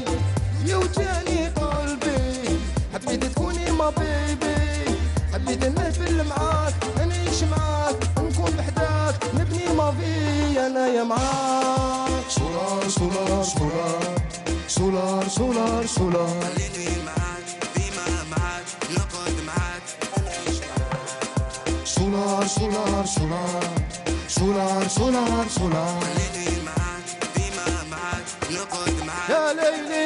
يوجعني قلبي حبيت تكوني ما بيبي حبيت نفل معاك نعيش معاك نكون بحداك نبني ما في انا يا معاك سولار سولار سولار سولار سولار سولار خليني معاك ديما معاك نقعد معاك سولار سولار سولار سولار سولار سولار خليني معاك ديما معاك نقعد معاك يا ليلي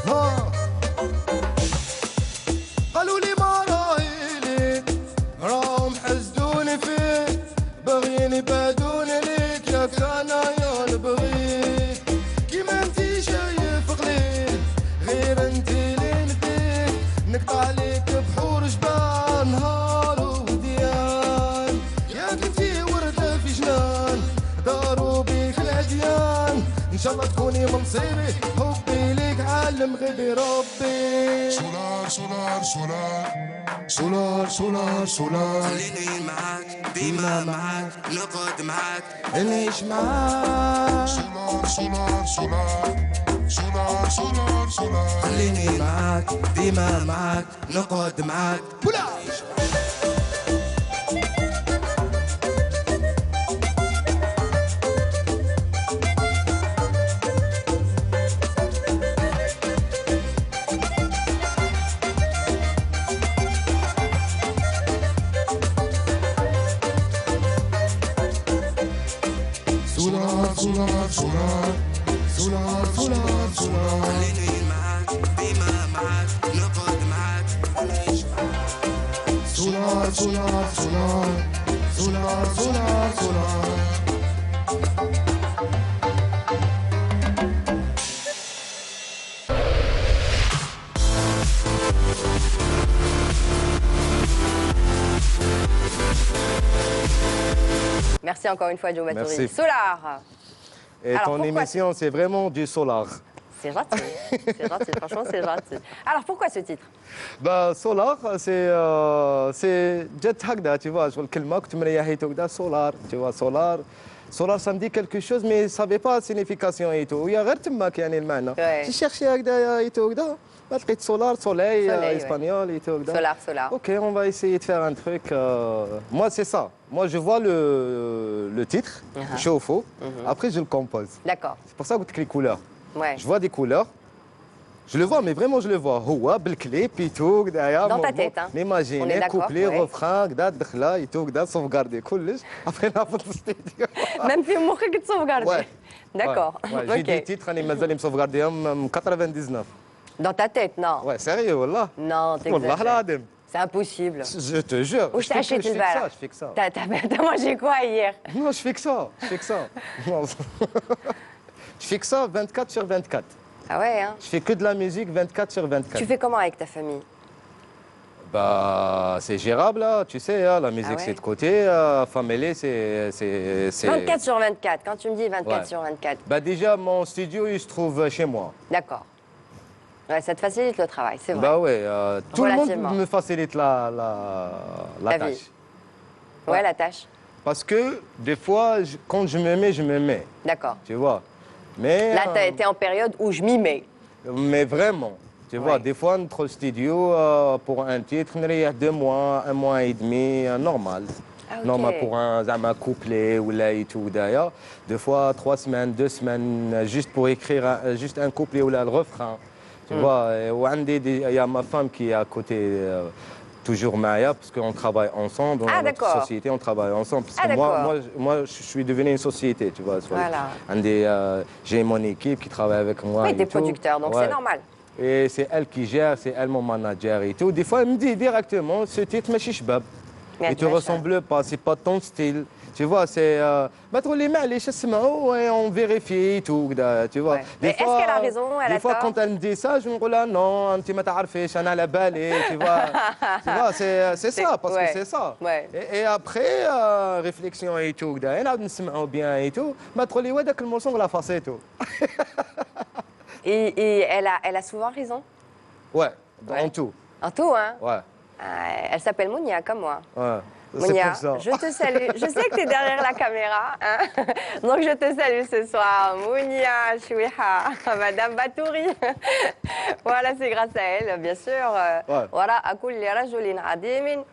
ها قالوا لي ما رايلي راهم حسدوني فيه باغيين ان شاء الله تكوني من نصيبي حبي ليك عالم غيبي ربي سولار سولار سولار سولار سولار سولار خليني معاك ديما معاك نقعد معاك نعيش معاك سولار سولار سولار سولار سولار سولار خليني معاك ديما معاك نقعد معاك بلا سولار سولار سولار سولار سولار سولار خليني معاك ديما معاك نقعد معاك نعيش معاك سولار سولار سولار سولار سولار سولار Merci encore une fois, Joe Batouri. Merci. Solar. Et Alors, ton pourquoi émission, c'est vraiment du solar. C'est gentil. C'est gentil, franchement, c'est gentil. Alors, pourquoi ce titre? Bah, solar, c'est jet hagda, tu vois. Je vois le kelma que tu me l'as solar, tu vois, solar. Solar, ça me dit quelque chose, mais je ne savais pas la signification et tout. Il y a غير تماك يعني المعنى. Ouais. J'ai cherché هكذا et tout هكذا. ما لقيت solar, soleil, Soleil, espagnol et tout هكذا. Solar, solar. Ok, on va essayer de faire un truc. Moi, c'est ça. Moi, je vois le titre, je au faux. Après, je le compose. D'accord. C'est pour ça que tu les couleurs. Ouais. Je vois des couleurs. Je le vois, mais vraiment, je le vois. Houa, بالclip et tout, derrière. Dans ta tête, hein. On est M'imaginer, d'accord, couplet, ouais. refrain, كدا دخله et tout, كدا sauvegarder كلش. Après, نهبط في الاستديو. Même في مخك تصوفغاردي. Ouais. D'accord. Ouais, j'ai des Ok. titres, أنا مازال مسوفغارديهم 99. Dans ta tête, non. Ouais, sérieux, والله. Non, والله t'exagères. العظيم. C'est impossible. Je te jure. Où je t'as fais acheté que- je le fais que ça, bal? je fais que ça. T'as mangé quoi hier? Non, je fais que ça. Je fais que ça. Non. Je fais que ça 24 sur 24. Ah ouais, hein. Je fais que de la musique 24 sur 24. Tu fais comment avec ta famille? Bah, c'est gérable, là, tu sais, hein, la musique Ah ouais. c'est de côté, famille c'est... 24 sur 24. Quand tu me dis 24 Ouais. sur 24. Bah déjà, mon studio, il se trouve chez moi. D'accord. Ouais, ça te facilite le travail, c'est vrai. Bah ouais, tout le Relativement. monde me facilite la La tâche. vie. Ouais, la tâche. Parce que des fois, quand je me mets, D'accord. tu vois. Mais, Là, t'as été en période où je m'y mets. mais vraiment, tu vois, Ouais. des fois, notre studio, pour un titre, on est 2 mois, 1 mois et demi, normal. Ah, ok. Normal pour un couplet ou là et tout d'ailleurs. Des fois, 3 semaines, 2 semaines, juste pour écrire juste un couplet ou là le refrain. Tu vois, il y a ma femme qui est à côté, toujours Maya, parce qu'on travaille ensemble. Ah, Dans notre d'accord. société, on travaille ensemble. Parce Ah, que d'accord. moi, je suis devenu une société, tu vois. Voilà. J'ai mon équipe qui travaille avec moi. Oui, et t'es tout. producteur, donc Ouais. c'est normal. Et c'est elle qui gère, c'est elle mon manager et tout. Des fois, elle me dit directement, ce titre, mais shabab. Mais Il te tu vois, ressemble pas, c'est pas ton style. Tu vois, c'est... bah, trop les mains, les chassements, ouais, on vérifie et tout, tu vois. Ouais. Mais est-ce qu'elle a raison, elle Des a fois, tort quand elle me dit ça, je me dis là, non, tu m'as t'arrêté, j'en ai la balle, et tu vois. Tu vois, c'est ça, parce ouais. que c'est ça. Ouais. Et après, réflexion et tout, on نسمعوا bien et tout, bah, trop les ouais, داك الموسم on l'a fait et tout. Et elle a souvent raison. Ouais, Ouais. en tout. En tout, hein. Ouais, Elle s'appelle Mounia, comme moi. ouais. C'est Mounia, pour ça. je te salue. Je sais que tu es derrière la caméra. Hein. Donc, je te salue ce soir. Mounia, Chouiha, Madame Batouri. Voilà, c'est grâce à elle, bien sûr. Ouais. Voilà, أكل رجل عديم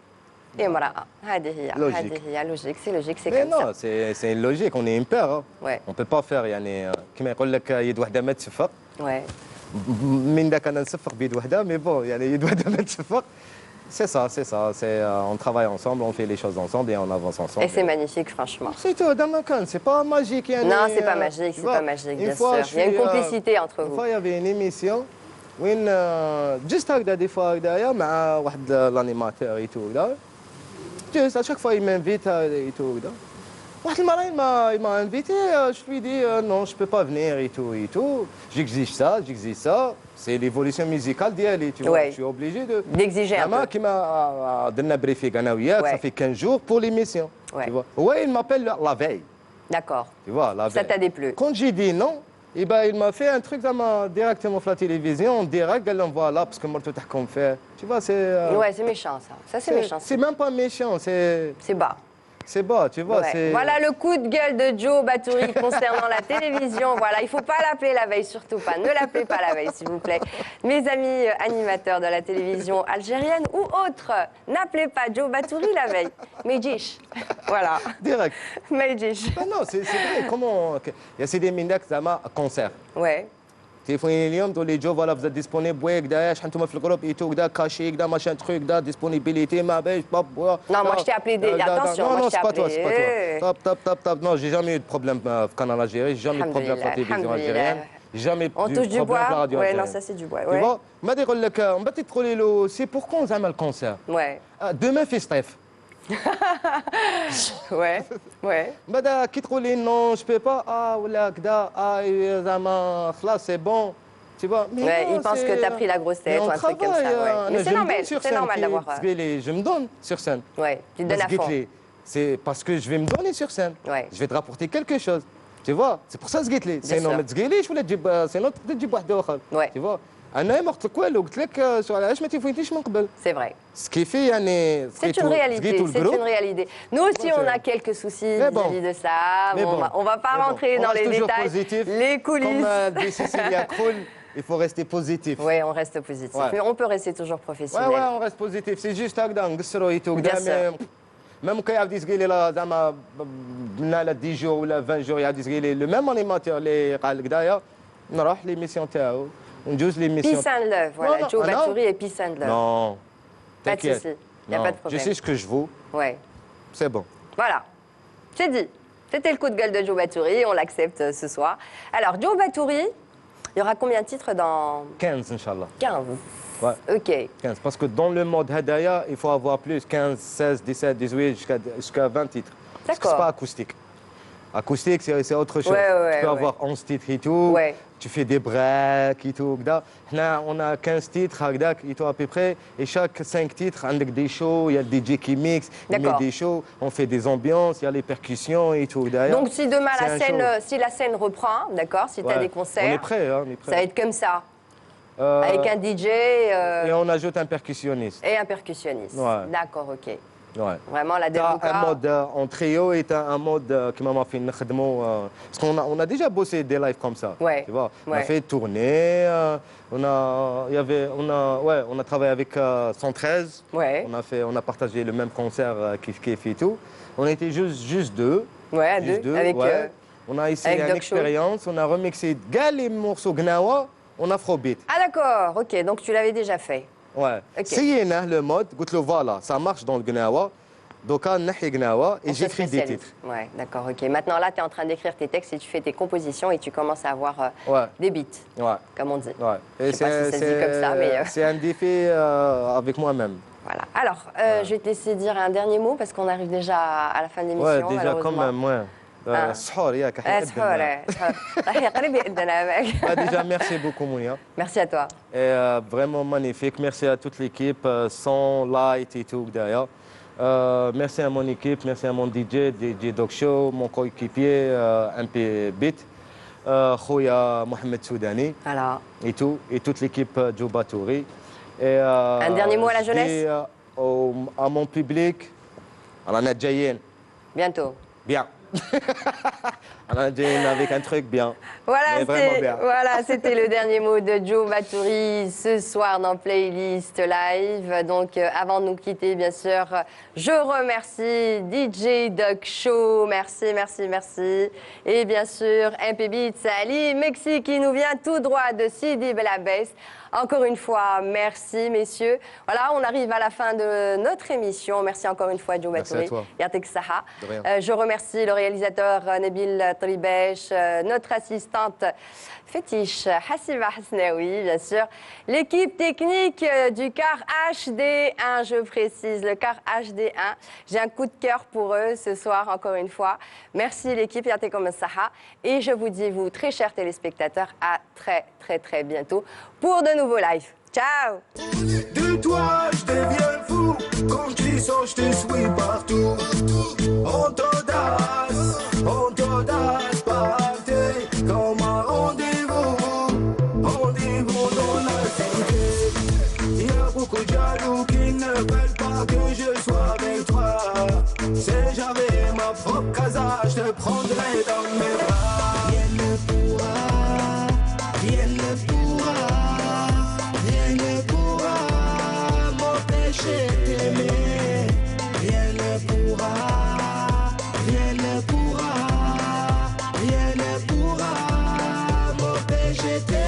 امرأة. هذه هي. Logique. هذه هي. Logique, c'est logique, c'est Mais comme ça. non, c'est une logique, on est une paire. Hein. Ouais. On peut pas faire يعني كما يقول لك يد وحده ما تشفق Ouais. من ذاك انا نصفق بيد وحده مي بون يعني يد وحده ما تشفق. C'est ça, on travaille ensemble, on fait les choses ensemble et on avance ensemble. Et c'est magnifique, franchement. C'est tout, dans ma canne, c'est pas magique. Non, c'est pas magique, c'est pas magique, bien sûr. Il y a une complicité entre Une vous. fois, il y avait une émission où juste هكذا des fois هكذايا مع واحد l'animateur et tout là. Juste à chaque fois il m'invite et tout là. واحد المرة il m'a invité, je lui dis non, je peux pas venir et tout. J'exige ça. C'est l'évolution musicale d'elle, tu vois. Ouais. Je suis obligé de... D'exiger un peu. Qui m'a donné un briefing, Ouais. ça fait 15 jours pour l'émission. Ouais. Tu vois. Ouais, il m'appelle la veille. D'accord. Tu vois, la veille. Ça t'a déplu. Quand j'ai dit non, Et ben, il m'a fait un truc directement sur la télévision, en direct, elle l'envoie là, parce que moi, tout comme fait. Tu vois, c'est... Ouais, c'est méchant, ça. Ça, c'est méchant. C'est même pas méchant, c'est... C'est bas. C'est bas, tu vois. Ouais. Voilà le coup de gueule de Joe Batouri concernant la télévision. Voilà, il ne faut pas l'appeler la veille, surtout pas. Ne l'appelez pas la veille, s'il vous plaît. Mes amis animateurs de la télévision algérienne ou autres, n'appelez pas Joe Batouri la veille. Mejish. Voilà. Direct. Mejish. Ben non, c'est vrai. Comment... Il y a des minutes qui ont concert. Ouais. تليفوني اليوم تقول لي جو فوالا فزاد ديسبونيبل وكدا شحال انتم في الجروب ايتو كدا كاشي كدا ماشان تخوك كدا ديسبونيبيليتي ما باش باب Non, moi je t'ai appelé attention, moi je t'ai appelé. Top. Non, j'ai jamais eu de problème au canal Algérie, j'ai jamais eu de problème sur la télévision algérienne. Jamais eu de problème sur la radio algérienne. Ouais, non, ça c'est du bois. Tu vois ما يقول لك من بعد تقولي له سي بور كون زعما الكونسير. Ouais. Demain في سطيف. Ouais. بعد كي تقول لي نو جو بي با ولا كدا زعما خلاص سي بون. Tu vois, mais ouais, non, il pense que tu as pris la grosse tête ou un truc comme ça. Ouais. Mais c'est normal d'avoir. Je me donne sur scène. Ouais, tu te donnes à fond. C'est parce que je vais me donner sur scène. Ouais. Je vais te rapporter quelque chose. Tu vois, c'est pour ça que je guette les. Sinon, ما تسقيليش ولا تجيب sinon تجيب واحد آخر. Ouais. Tu vois. أنا ما قلت لك والو قلت لك شو علاش ما تليفونيش من قبل. C'est vrai. Ce qui fait يعني c'est une réalité, c'est une réalité. Nous aussi, on a quelques soucis vis-à-vis de ça. Bon, on va pas rentrer dans les détails, les coulisses. Comme dit Cécilia Krull, il faut rester positif. Oui, on reste positif. Mais on peut rester toujours professionnel. Ouais, on reste positif. C'est juste هكذا نقصروا ايتو كدا même quand يعاود يسقيلي لا زعما بنا لا 10 جور ولا 20 جور يعاود يسقيلي لو ميم انيماتور اللي قال كدايا نروح ليميسيون تاعو ونجوز ليميسيون. Peace and love, voilà. Joe Batouri et peace and love. Non. Pas de souci. Il n'y a pas de problème. Je sais ce que je vaux. Ouais. C'est bon. Voilà. C'est dit. C'était le coup de gueule de Joe Batouri, on l'accepte ce soir. Alors, Joe Batouri, il y aura combien de titres dans... 15, Inch'Allah. 15. Ouais. Ok. 15. Parce que dans le mode Hadaya, il faut avoir plus 15, 16, 17, 18, jusqu'à 20 titres. Parce que c'est pas acoustique. Acoustique, c'est autre chose. Tu peux avoir 11 titres et tout. Ouais. Tu fais des breaks et tout. On a 15 titres et tout à peu près. Et chaque 5 titres, avec des shows, il y a le DJ qui mixe, il met des shows, on fait des ambiances, il y a les percussions et tout. Donc si demain la scène reprend, d'accord, si tu as des concerts, on est prêt, ça va être comme ça. Avec un DJ. Et on ajoute un percussionniste. Et un percussionniste. Ouais. D'accord, ok. Ouais. Vraiment la dérouka. Un mode en trio et un mode qui m'a fait parce qu'on a déjà bossé des lives comme ça. Ouais. Tu vois, on a fait tourner, on a travaillé avec 113. Ouais. On a partagé le même concert kiff et tout. On était juste deux. Ouais, à deux. Avec on a essayé une expérience, on a remixé les morceaux Gnawa en afrobeat. Ah d'accord, ok, donc tu l'avais déjà fait. Ouais. Okay. Le mode, voilà, ça marche dans le Gnawa. Donc, et j'écris des titres. Ouais, d'accord, ok. Maintenant, là, tu es en train d'écrire tes textes et tu fais tes compositions et tu commences à avoir des beats, comme on dit. Ouais. Je ne sais pas si ça se dit comme ça, mais... C'est un défi avec moi-même. Voilà. Alors, je vais te laisser dire un dernier mot parce qu'on arrive déjà à la fin de l'émission. Ouais, déjà quand même, ouais. السحور ياك déjà merci beaucoup Mounia. Merci à toi. Vraiment magnifique. Merci à toute l'équipe, son, light et tout derrière. Merci à mon équipe, merci à mon DJ Dog Show, mon coéquipier MP Beat, Khoya Mohamed Soudani et tout, et toute l'équipe Joe Batouri. Un dernier mot à la jeunesse à mon public, à la Nadjaïen. Bientôt. Bien. Avec un truc bien. Voilà, c'était le dernier mot de Joe Batouri ce soir dans Playlist Live. Donc, avant de nous quitter, bien sûr, je remercie DJ Dog Show. Merci. Et bien sûr, MP Beats, Ali Mexi qui nous vient tout droit de Sidi Belabès. Encore une fois, merci messieurs. Voilà, on arrive à la fin de notre émission. Merci encore une fois Joe Batouri. Yartek Saha. Je remercie le réalisateur Nabil Tribesh, notre assistante fétiche Hassiba Hasnaoui, bien sûr. L'équipe technique du car HD1, je précise, le car HD1. J'ai un coup de cœur pour eux ce soir, encore une fois. Merci l'équipe Yartek Saha. Et je vous dis, vous, très chers téléspectateurs, à très bientôt pour de nouveaux lives. Ciao! De toi, je deviens fou. Quand tu sors, je te suis partout. On t'audace, party comme un rendez-vous. Il y a beaucoup de jaloux qui ne veulent pas que je sois avec toi. Si j'avais ma propre casa, je te prendrais dans mes bras. Rien ne pourra, rien ne pourra, rien ne pourra m'empêcher d'aimer. Rien ne pourra, rien ne pourra, rien ne pourra m'empêcher d'aimer.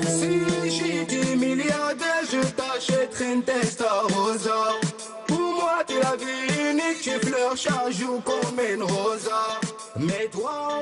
Si j'étais milliardaire, je t'achèterais une Testarossa. Pour moi, t'es la vie unique, tu fleurs chaque jour comme une rosa. Mais toi...